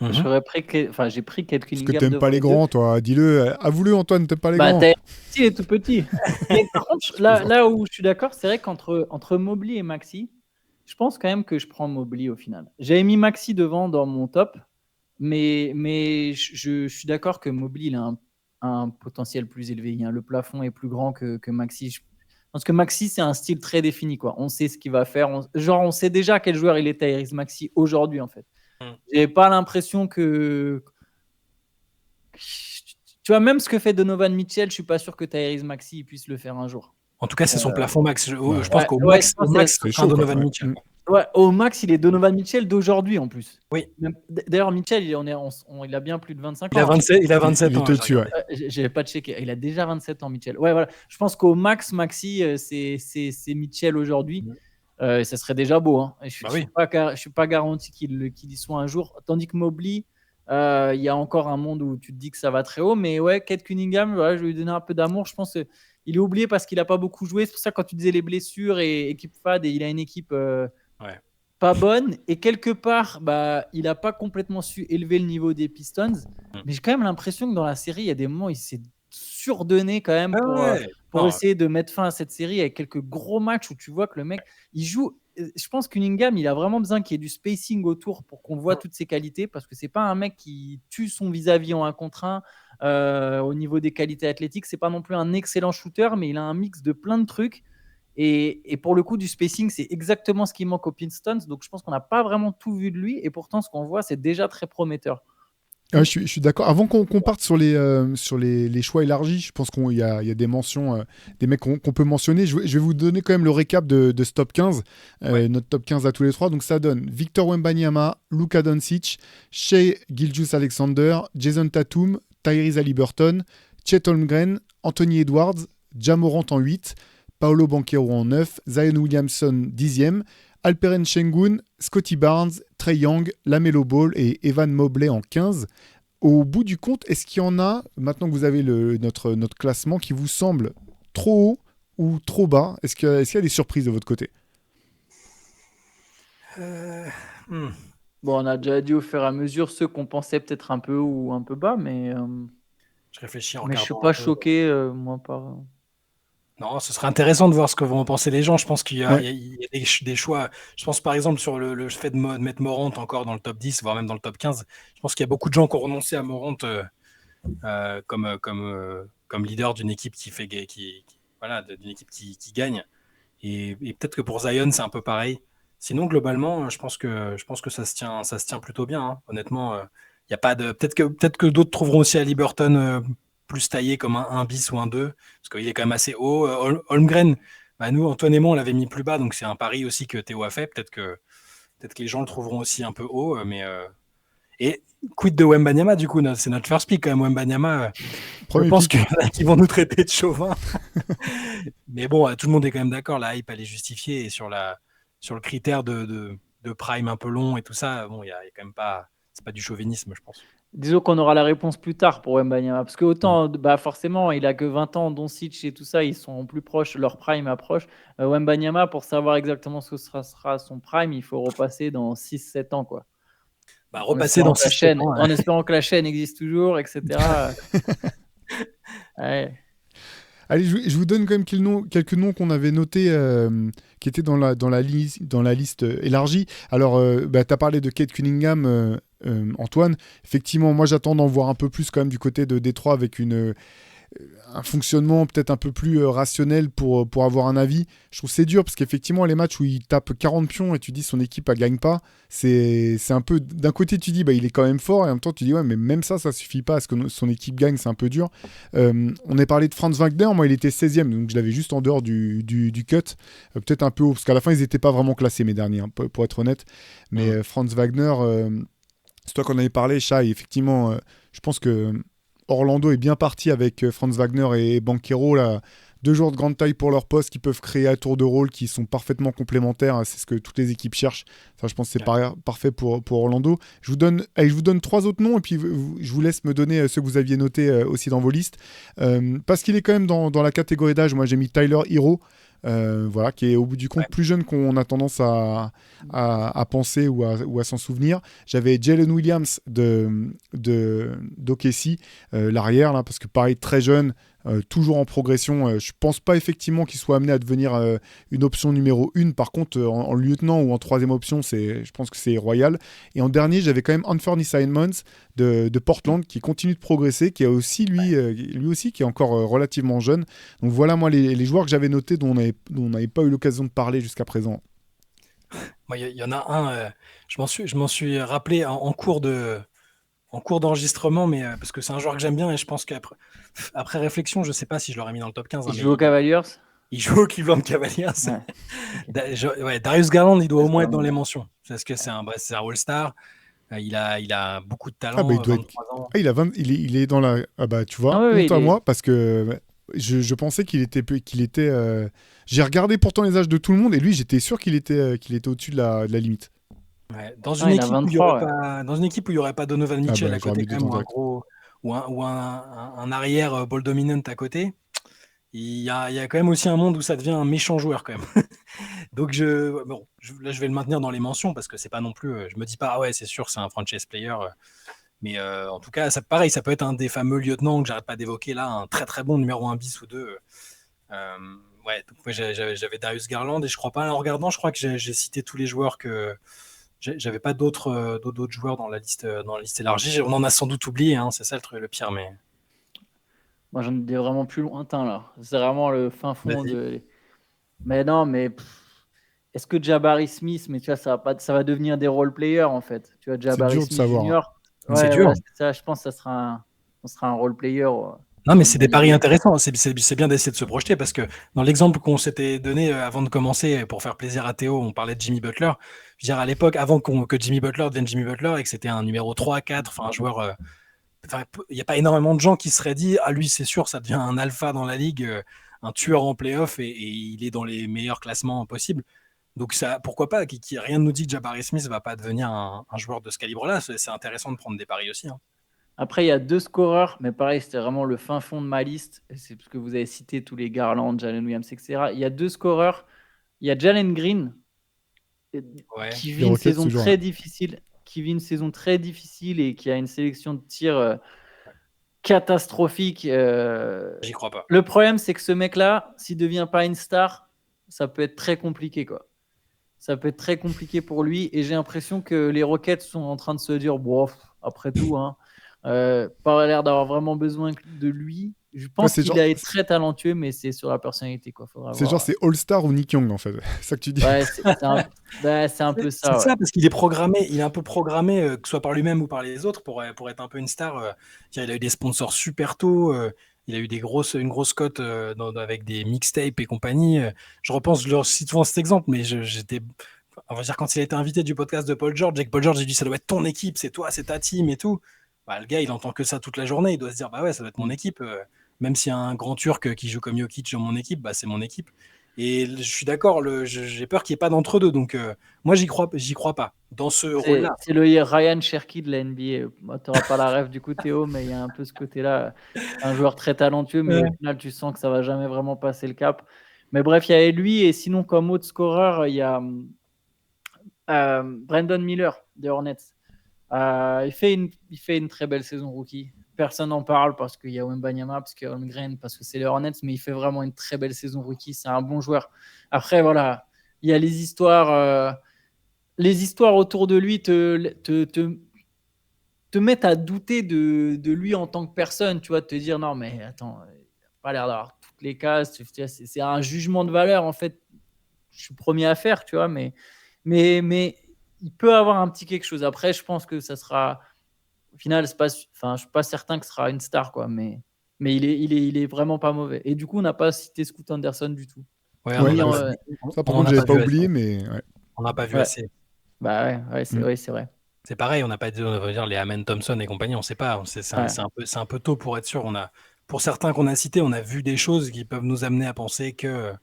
Mhm. J'ai pris Kate Parce Cunningham que t'aimes devant pas les deux. grands, toi. Dis-le. Avoue-le, Antoine, t'aimes pas les grands. Il est tout petit. Mais par contre, là où je suis d'accord, c'est vrai qu'entre Mobley et Maxi, je pense quand même que je prends Mobley au final. J'avais mis Maxi devant dans mon top, mais je suis d'accord que Mobley, il a un potentiel plus élevé. Le plafond est plus grand que Maxi. Je pense que Maxi, c'est un style très défini, quoi. On sait ce qu'il va faire. On sait déjà quel joueur il est, Tyrese Maxi, aujourd'hui, en fait. J'ai pas l'impression que... Tu vois, même ce que fait Donovan Mitchell, je suis pas sûr que Tyrese Maxi puisse le faire un jour. En tout cas, c'est son plafond max. Je pense qu'au max, c'est c'est un chaud, Donovan quoi. Mitchell. Ouais, au max, il est Donovan Mitchell d'aujourd'hui en plus. Oui. D'ailleurs, Mitchell, il a bien plus de 25 Il a ans. 27, il a 27 Il ans. est dessus, ouais. J'ai pas checké. Il a déjà 27 ans, Mitchell. Ouais, voilà. Je pense qu'au max, Maxi, c'est Mitchell aujourd'hui. Ça serait déjà beau. Hein. Je suis pas garanti qu'il y soit un jour. Tandis que Mobley, il y a encore un monde où tu te dis que ça va très haut. Mais ouais, Kate Cunningham, je vais lui donner un peu d'amour. Je pense qu'il est oublié parce qu'il a pas beaucoup joué. C'est pour ça que quand tu disais les blessures et équipe fade, et il a une équipe pas bonne. Et quelque part, il n'a pas complètement su élever le niveau des Pistons. Mais j'ai quand même l'impression que dans la série, il y a des moments où il s'est surdonné quand même pour essayer de mettre fin à cette série avec quelques gros matchs où tu vois que le mec, il joue. Je pense que Cunningham, il a vraiment besoin qu'il y ait du spacing autour pour qu'on voit toutes ses qualités, parce que c'est pas un mec qui tue son vis-à-vis en 1 contre 1 au niveau des qualités athlétiques. C'est pas non plus un excellent shooter, mais il a un mix de plein de trucs. Et pour le coup, du spacing, c'est exactement ce qui manque aux Pistons. Donc je pense qu'on n'a pas vraiment tout vu de lui, et pourtant ce qu'on voit, c'est déjà très prometteur. Je suis d'accord. Avant qu'on parte sur les choix élargis, je pense qu'il y a des mentions, des mecs qu'on peut mentionner. Je vais vous donner quand même le récap de ce top 15, notre top 15 à tous les trois. Donc ça donne Victor Wembanyama, Luka Doncic, Shai Gilgeous-Alexander, Jason Tatum, Tyrese Haliburton, Chet Holmgren, Anthony Edwards, Ja Morant en 8, Paolo Banchero en 9, Zion Williamson 10e, Alperen Sengun, Scotty Barnes, Trae Young, LaMelo Ball et Evan Mobley en 15. Au bout du compte, est-ce qu'il y en a, maintenant que vous avez notre classement, qui vous semble trop haut ou trop bas ? Est-ce qu'il y a des surprises de votre côté ? Bon, on a déjà dit au fur et à mesure ceux qu'on pensait peut-être un peu haut ou un peu bas, mais je réfléchis en mais je suis pas choqué, moi, par... Non, ce serait intéressant de voir ce que vont en penser les gens. Je pense qu'il y a des choix. Je pense par exemple sur le fait de mettre Morant encore dans le top 10, voire même dans le top 15. Je pense qu'il y a beaucoup de gens qui ont renoncé à Morant comme leader d'une équipe d'une équipe qui gagne. Et peut-être que pour Zion, c'est un peu pareil. Sinon, globalement, je pense que ça se tient plutôt bien. Hein. Honnêtement, il y a pas de. Peut-être que d'autres trouveront aussi Haliburton plus taillé comme un bis ou un 2, parce qu'il est quand même assez haut. Holmgren, nous, Antoine et moi, on l'avait mis plus bas, donc c'est un pari aussi que Théo a fait. Peut-être que les gens le trouveront aussi un peu haut, mais... Et quid de Wembanyama, du coup, c'est notre first pick quand même, Wembanyama. Je pense qu'ils vont nous traiter de chauvin. Mais bon, tout le monde est quand même d'accord, la hype, elle est justifiée, et sur le critère de prime un peu long et tout ça, bon, il y a quand même pas... C'est pas du chauvinisme, je pense. Disons qu'on aura la réponse plus tard pour Wembanyama, parce que autant, forcément, il a que 20 ans, Doncic et tout ça, ils sont plus proches, leur prime approche. Wembanyama, pour savoir exactement ce que sera son prime, il faut repasser dans 6-7 ans, quoi. Repasser dans la chaîne, en espérant que la chaîne existe toujours, etc. Ouais. Allez, je vous donne quand même quelques noms qu'on avait notés, qui étaient dans la liste élargie. Alors, tu as parlé de Kate Cunningham, Antoine. Effectivement, moi, j'attends d'en voir un peu plus quand même du côté de Détroit avec une un fonctionnement peut-être un peu plus rationnel pour avoir un avis. Je trouve que c'est dur parce qu'effectivement, les matchs où il tape 40 pions et tu dis son équipe elle gagne pas, c'est un peu. D'un côté, tu dis il est quand même fort et en même temps, tu dis ouais, mais même ça suffit pas à ce que son équipe gagne, c'est un peu dur. On a parlé de Franz Wagner, moi il était 16e, donc je l'avais juste en dehors du cut. Peut-être un peu haut, parce qu'à la fin, ils n'étaient pas vraiment classés, mes derniers, hein, pour être honnête. Mais Franz Wagner, c'est toi qu'on avait parlé, Shai, effectivement, je pense que. Orlando est bien parti avec Franz Wagner et Banchero, là, 2 joueurs de grande taille pour leur poste qui peuvent créer à tour de rôle, qui sont parfaitement complémentaires. C'est ce que toutes les équipes cherchent. Ça, je pense que c'est parfait pour Orlando. Je vous donne 3 autres noms et puis je vous laisse me donner ceux que vous aviez notés aussi dans vos listes. Parce qu'il est quand même dans la catégorie d'âge, moi j'ai mis Tyler Hero. Voilà, qui est au bout du compte plus jeune qu'on a tendance à penser ou à s'en souvenir. J'avais Jalen Williams d'OKC, l'arrière, là, parce que pareil, très jeune, toujours en progression. Je pense pas effectivement qu'il soit amené à devenir une option numéro 1. Par contre, en lieutenant ou en 3e option, je pense que c'est royal. Et en dernier, j'avais quand même Anthony Simons de Portland qui continue de progresser, qui est aussi lui aussi qui est encore relativement jeune. Donc voilà moi les joueurs que j'avais notés dont on n'avait pas eu l'occasion de parler jusqu'à présent. Moi, il y en a un, je m'en suis rappelé en cours d'enregistrement, mais parce que c'est un joueur que j'aime bien et je pense qu'après réflexion, je sais pas si je l'aurais mis dans le top 15. Il joue aux Cavaliers. Il joue au Cleveland Cavaliers. Ouais. Darius Garland, il doit au moins être dans les mentions. Parce que c'est un All-Star. Il a beaucoup de talent. Il doit 23 ans. Il est dans la. Ah bah tu vois, honte à moi parce que je pensais qu'il était. J'ai regardé pourtant les âges de tout le monde et lui, j'étais sûr qu'il était au-dessus de la limite. Ouais. Dans une équipe où il n'y aurait pas Donovan Mitchell à côté, quand même, ou un arrière ball dominant à côté. Il y a quand même aussi un monde où ça devient un méchant joueur quand même. Donc là je vais le maintenir dans les mentions parce que c'est pas non plus. Je me dis pas ah ouais c'est sûr c'est un franchise player, mais en tout cas ça pareil ça peut être un des fameux lieutenants que j'arrête pas d'évoquer là, un très très bon numéro 1 bis ou 2. Ouais donc moi j'avais Darius Garland et je crois pas en regardant je crois que j'ai cité tous les joueurs que j'avais pas d'autres joueurs dans la liste élargie. On en a sans doute oublié hein, c'est ça le pire mais. Moi, j'en ai vraiment plus lointain, là. C'est vraiment le fin fond de... Mais non, mais... Est-ce que Jabari Smith, mais tu vois, ça va devenir des role-players, en fait. Tu vois, Jabari Smith Junior. Ouais, c'est dur. Ça, je pense que ça sera un role-player. Non, mais c'est des paris intéressants. C'est bien d'essayer de se projeter parce que dans l'exemple qu'on s'était donné avant de commencer, pour faire plaisir à Théo, on parlait de Jimmy Butler. Je veux dire, à l'époque, avant que Jimmy Butler devienne Jimmy Butler et que c'était un numéro 3, 4, enfin un joueur... il n'y a pas énormément de gens qui seraient dit ah lui c'est sûr ça devient un alpha dans la ligue, un tueur en playoff et il est dans les meilleurs classements possibles. Donc ça pourquoi pas rien ne nous dit que Jabari Smith va pas devenir un joueur de ce calibre là. C'est intéressant de prendre des paris aussi hein. Après il y a 2 scoreurs mais pareil c'était vraiment le fin fond de ma liste, c'est parce que vous avez cité tous les Garland, Jalen Williams etc. Il y a 2 scoreurs, il y a Jalen Green qui vit une saison très difficile et qui a une sélection de tirs catastrophique. J'y crois pas. Le problème, c'est que ce mec-là, s'il ne devient pas une star, ça peut être très compliqué, quoi. Ça peut être très compliqué pour lui. Et j'ai l'impression que les Rockets sont en train de se dire, bon, après tout, hein, pas l'air d'avoir vraiment besoin de lui. Je pense qu'il est très talentueux, mais c'est sur la personnalité, quoi. C'est All-Star ou Nick Young, en fait. C'est ça que tu dis. Ouais, c'est un peu ça. C'est ça, parce qu'il est programmé, il est un peu programmé, que ce soit par lui-même ou par les autres, pour être un peu une star. Il a eu des sponsors super tôt. Il a eu une grosse cote avec des mixtapes et compagnie. Je leur cite souvent cet exemple, mais on va dire quand il a été invité du podcast de Paul George, et que Paul George a dit ça doit être ton équipe, c'est toi, c'est ta team et tout. Bah, le gars, il entend que ça toute la journée. Il doit se dire bah ouais, ça doit être mon équipe. Même s'il y a un grand Turc qui joue comme Jokic dans mon équipe, bah c'est mon équipe. Et je suis d'accord, j'ai peur qu'il n'y ait pas d'entre-deux. Donc moi, j'y crois pas dans ce rôle-là. C'est le Ryan Cherky de la NBA. Tu n'auras pas la rêve du coup, Théo, mais il y a un peu ce côté-là. Un joueur très talentueux, mais au final, tu sens que ça ne va jamais vraiment passer le cap. Mais bref, il y a lui. Et sinon, comme autre scoreur, il y a Brandon Miller des Hornets. Il fait une très belle saison rookie. Personne n'en parle parce qu'il y a Wembanyama, parce qu'il y a Holmgren, parce que c'est les Hornets, mais il fait vraiment une très belle saison rookie. C'est un bon joueur. Après, voilà, il y a les histoires autour de lui te mettent à douter de lui en tant que personne, tu vois, de te dire non, mais attends, il n'a pas l'air d'avoir toutes les cases. C'est un jugement de valeur, en fait. Je suis le premier à faire, tu vois, mais il peut avoir un petit quelque chose. Après, je pense que ça sera. Au final, je ne suis pas certain que ce sera une star, quoi, mais il est vraiment pas mauvais. Et du coup, on n'a pas cité Scoot Anderson du tout. Ouais, Ouais, Ni bah, en- Ça, par on en contre, a j'avais pas vu oublié, assez. mais ouais. On n'a pas vu Ouais. assez. Bah ouais, c'est vrai. C'est pareil, on n'a pas dit, on va dire les Amen Thompson et compagnie, on ne sait pas. Ouais. C'est un peu tôt pour être sûr. Pour certains qu'on a cités, on a vu des choses qui peuvent nous amener à penser que.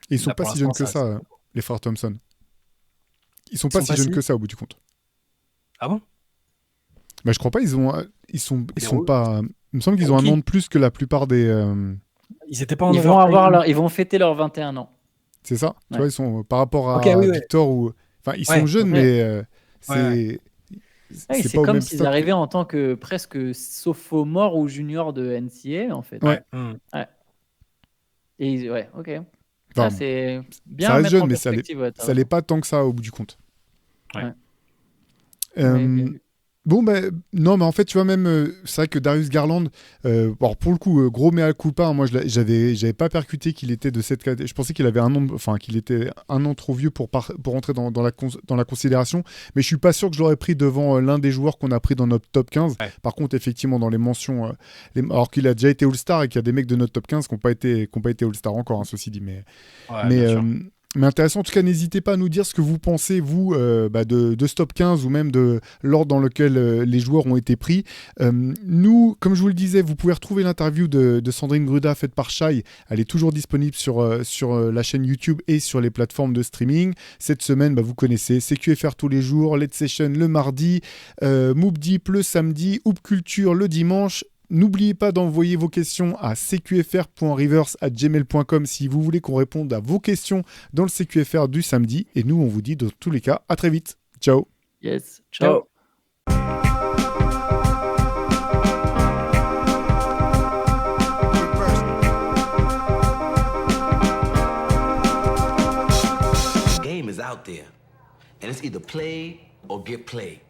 Ils sont Là, pas pour si jeunes l'instant, que ça, les frères Thompson. Ils sont Ils pas sont si pas jeunes si- que ça au bout du compte. Ah bon? Bah, je crois pas. Ils sont Héros. pas. Il me semble qu'ils ont un Rookie. an de plus que la plupart des. Ils étaient pas en Ils vont fêter leurs 21 ans. C'est ça. Tu Ouais. vois, ils sont par rapport à Ok, oui, ouais. Victor ou. Enfin, ils Ouais, sont jeunes, ok. mais c'est. Ouais. Ouais, C'est c'est pas au comme même s'ils stock. arrivaient en tant que presque sophomore ou junior de NCA, en fait. Ouais. Et ouais, ok. Enfin, C'est bien ça à reste mettre jeune, en mais ça perspective. Ouais, t'as l'est raison. pas tant que ça au bout du compte. Ouais. Euh, Ouais, bien vu. Bon, ben non, mais en fait, tu vois, même, c'est vrai que Darius Garland, alors pour le coup, gros mea culpa, hein, moi, j'avais pas percuté qu'il était de cette catégorie. Je pensais qu'il avait qu'il était un an trop vieux pour entrer dans la considération, mais je suis pas sûr que je l'aurais pris devant l'un des joueurs qu'on a pris dans notre top 15. Ouais. Par contre, effectivement, dans les mentions, alors qu'il a déjà été All-Star et qu'il y a des mecs de notre top 15 qui n'ont pas été All-Star encore, hein, ceci dit, mais. Ouais, Mais, bien sûr. mais intéressant, en tout cas, n'hésitez pas à nous dire ce que vous pensez, vous, de ce top 15 ou même de l'ordre dans lequel les joueurs ont été pris. Nous, comme je vous le disais, vous pouvez retrouver l'interview de Sandrine Gruda faite par Shai. Elle est toujours disponible sur la chaîne YouTube et sur les plateformes de streaming. Cette semaine, vous connaissez CQFR tous les jours, Let's Session le mardi, Moop Deep le samedi, Hoop Culture le dimanche. N'oubliez pas d'envoyer vos questions à cqfr.rivers@gmail.com si vous voulez qu'on réponde à vos questions dans le CQFR du samedi. Et nous, on vous dit dans tous les cas, à très vite. Ciao. Yes. Ciao. The game is out there, and it's either play or get played.